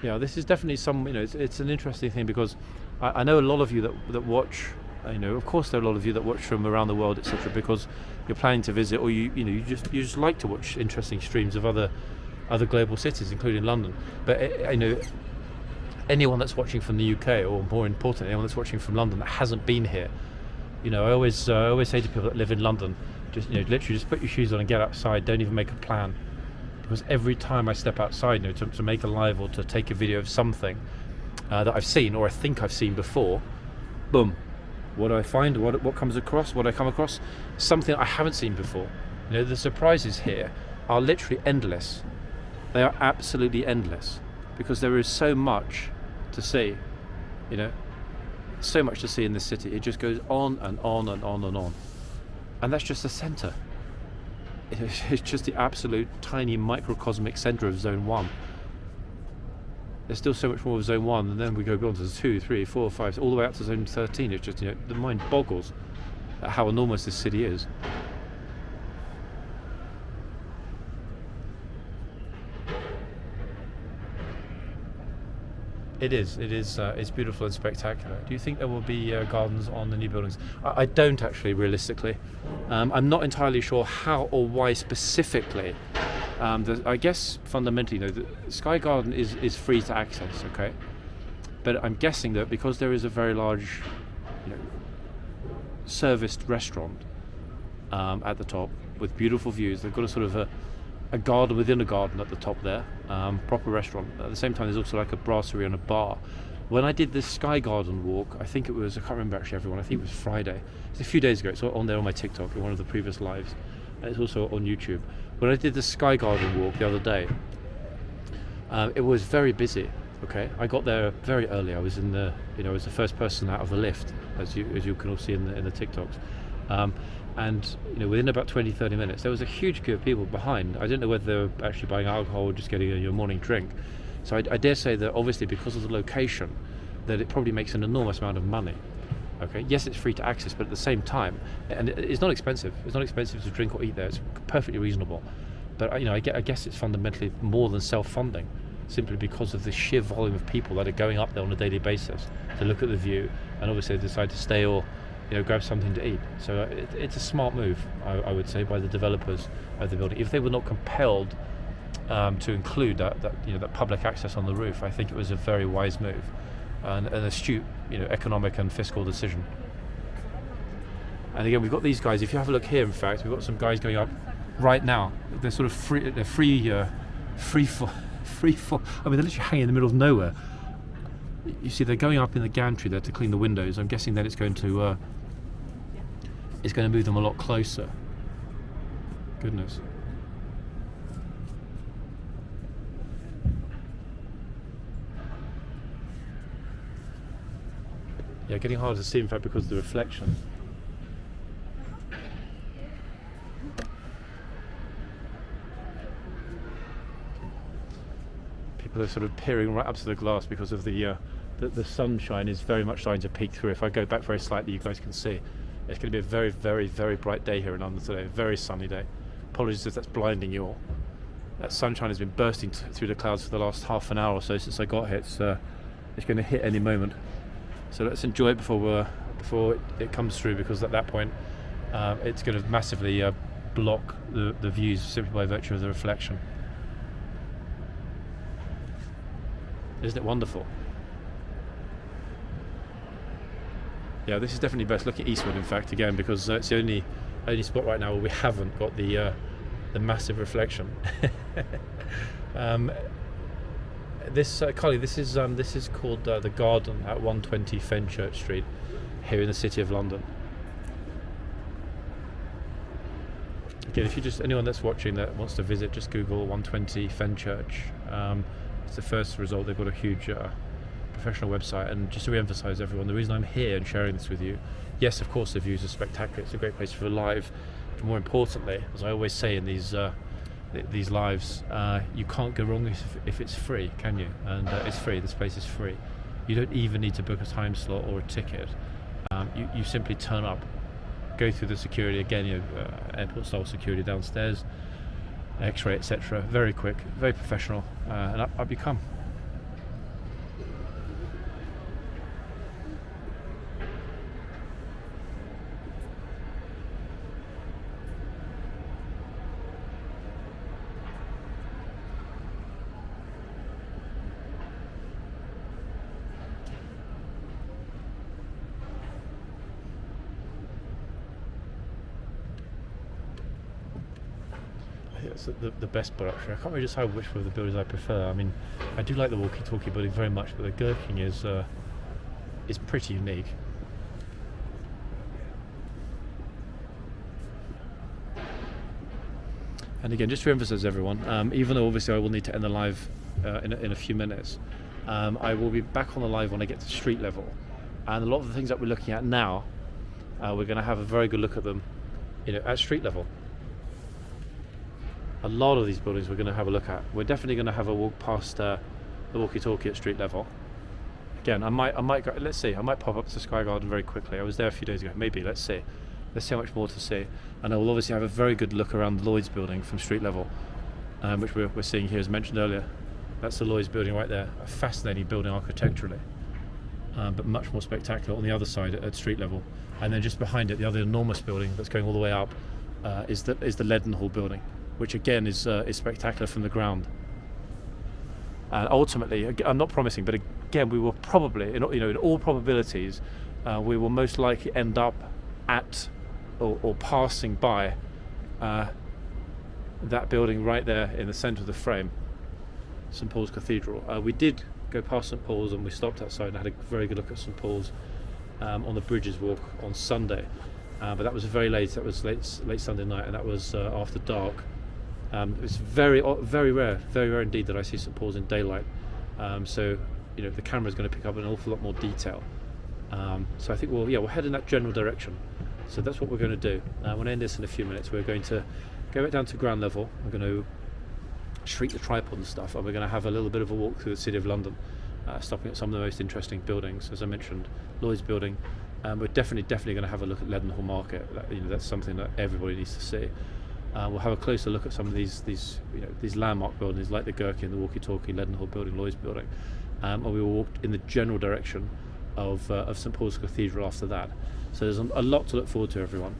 A: Yeah, this is definitely some, it's an interesting thing because I know a lot of you that watch, of course there are a lot of you that watch from around the world, etc., because you're planning to visit, or you just like to watch interesting streams of other global cities, including London. But anyone that's watching from the UK, or more importantly, anyone that's watching from London that hasn't been here, I always say to people that live in London, just literally just put your shoes on and get outside. Don't even make a plan, because every time I step outside, to make a live or to take a video of something that I've seen or I think I've seen before, boom, what do I find? What comes across? What I come across? Something I haven't seen before. The surprises here are literally endless. They are absolutely endless, because there is so much to see. So much to see in this city. It just goes on and on and on and on. And that's just the centre. It's just the absolute tiny microcosmic centre of Zone 1. There's still so much more of Zone 1, and then we go on to 2, 3, 4, 5, all the way out to Zone 13. It's just, the mind boggles at how enormous this city is. It is. It's beautiful and spectacular. Do you think there will be gardens on the new buildings? I don't actually, realistically. I'm not entirely sure how or why specifically. I guess fundamentally, the Sky Garden is free to access, okay? But I'm guessing that because there is a very large, serviced restaurant at the top with beautiful views, they've got a sort of a garden within a garden at the top there, proper restaurant. At the same time, there's also like a brasserie and a bar. When I did this Sky Garden walk, I think it was, I can't remember actually everyone, I think it was Friday. It's a few days ago, it's on there on my TikTok in one of the previous lives. And it's also on YouTube. When I did the Sky Garden walk the other day, it was very busy, okay? I got there very early. I was I was the first person out of the lift, as you can all see in the TikToks. And within about 20-30 minutes there was a huge queue of people behind. I didn't know whether they were actually buying alcohol or just getting your morning drink. So I dare say that obviously because of the location, that it probably makes an enormous amount of money. Okay, yes, it's free to access, but at the same time, and it's not expensive. It's not expensive to drink or eat there. It's perfectly reasonable. But I guess it's fundamentally more than self-funding, simply because of the sheer volume of people that are going up there on a daily basis to look at the view, and obviously decide to stay or grab something to eat. So it's a smart move, I would say, by the developers of the building. If they were not compelled to include that public access on the roof, I think it was a very wise move and an astute, economic and fiscal decision. And again, we've got these guys. If you have a look here, in fact, we've got some guys going up right now. They're sort of free fall. I mean, they're literally hanging in the middle of nowhere. You see, they're going up in the gantry there to clean the windows. I'm guessing that it's going to move them a lot closer. Goodness. Yeah, getting harder to see, in fact, because of the reflection. People are sort of peering right up to the glass because of the sunshine is very much starting to peek through. If I go back very slightly, you guys can see it's going to be a very, very, very bright day here in London today. A very sunny day. Apologies if that's blinding you all. That sunshine has been bursting through the clouds for the last half an hour or so since I got here. It's going to hit any moment. So let's enjoy it before it comes through, because at that point it's going to massively block the views simply by virtue of the reflection. Isn't it wonderful? Yeah, this is definitely best. Look at Eastwood, in fact, again, because it's the only spot right now where we haven't got the massive reflection. Carly, this is called the Garden at 120 Fenchurch Street, here in the City of London. Again, if anyone that's watching that wants to visit, just Google 120 Fenchurch. It's the first result. They've got a huge professional website. And just to re-emphasise, everyone, the reason I'm here and sharing this with you, yes, of course, the views are spectacular. It's a great place for a live. But more importantly, as I always say in these lives, you can't go wrong if it's free, can you? And it's free. This place is free. You don't even need to book a time slot or a ticket. You simply turn up, go through the security again, airport style security downstairs, X-ray, etc. Very quick, very professional, and up you come. it's the best production. I can't really decide which of the buildings I prefer. I mean, I do like the walkie-talkie building very much, but the Gherkin is pretty unique. And again, just to emphasize everyone, even though obviously I will need to end the live in a few minutes, I will be back on the live when I get to street level. And a lot of the things that we're looking at now, we're going to have a very good look at them, at street level. A lot of these buildings we're going to have a look at. We're definitely going to have a walk past the walkie-talkie at street level. Again, I might go, let's see, I might pop up to Sky Garden very quickly. I was there a few days ago, maybe, let's see how much more to see. And I will obviously have a very good look around the Lloyd's building from street level, which we're seeing here as mentioned earlier. That's the Lloyd's building right there, a fascinating building architecturally, but much more spectacular on the other side at street level. And then just behind it, the other enormous building that's going all the way up is the Leadenhall building, which again is spectacular from the ground. And ultimately, I'm not promising, but again, we will probably, in all probabilities, we will most likely end up at or passing by that building right there in the centre of the frame, St Paul's Cathedral. We did go past St Paul's and we stopped outside and had a very good look at St Paul's on the Bridges Walk on Sunday, but that was very late. That was late Sunday night, and that was after dark. It's very rare indeed that I see St Paul's in daylight. So the camera is going to pick up an awful lot more detail. So I think we'll head in that general direction. So that's what we're going to do. I'm going to end this in a few minutes. We're going to go back down to ground level. We're going to shrink the tripod and stuff, and we're going to have a little bit of a walk through the City of London, stopping at some of the most interesting buildings. As I mentioned, Lloyd's building. We're definitely going to have a look at Leadenhall Market. That's something that everybody needs to see. We'll have a closer look at some of these landmark buildings like the Gherkin, the walkie-talkie, Leadenhall building, Lloyd's building, and we will walk in the general direction of St Paul's Cathedral after that. So there's a lot to look forward to, everyone.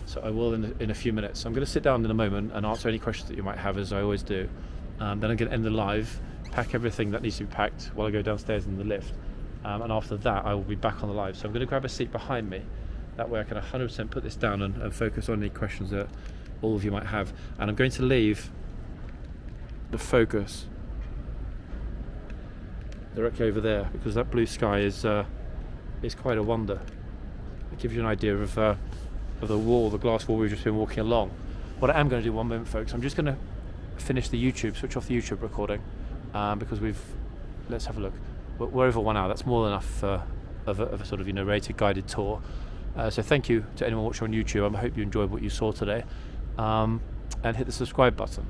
A: So I will in a few minutes. I'm going to sit down in a moment and answer any questions that you might have, as I always do. Then I'm going to end the live, pack everything that needs to be packed while I go downstairs in the lift, and after that I will be back on the live. So I'm going to grab a seat behind me. That way I can 100% put this down and focus on any questions that all of you might have. And I'm going to leave the focus directly over there, because that blue sky is quite a wonder. It gives you an idea of the wall, the glass wall we've just been walking along. What I am going to do one moment, folks, I'm just going to finish the switch off the YouTube recording, because let's have a look. We're over 1 hour. That's more than enough of a sort of rated guided tour. So thank you to anyone watching on YouTube. I hope you enjoyed what you saw today, and hit the subscribe button.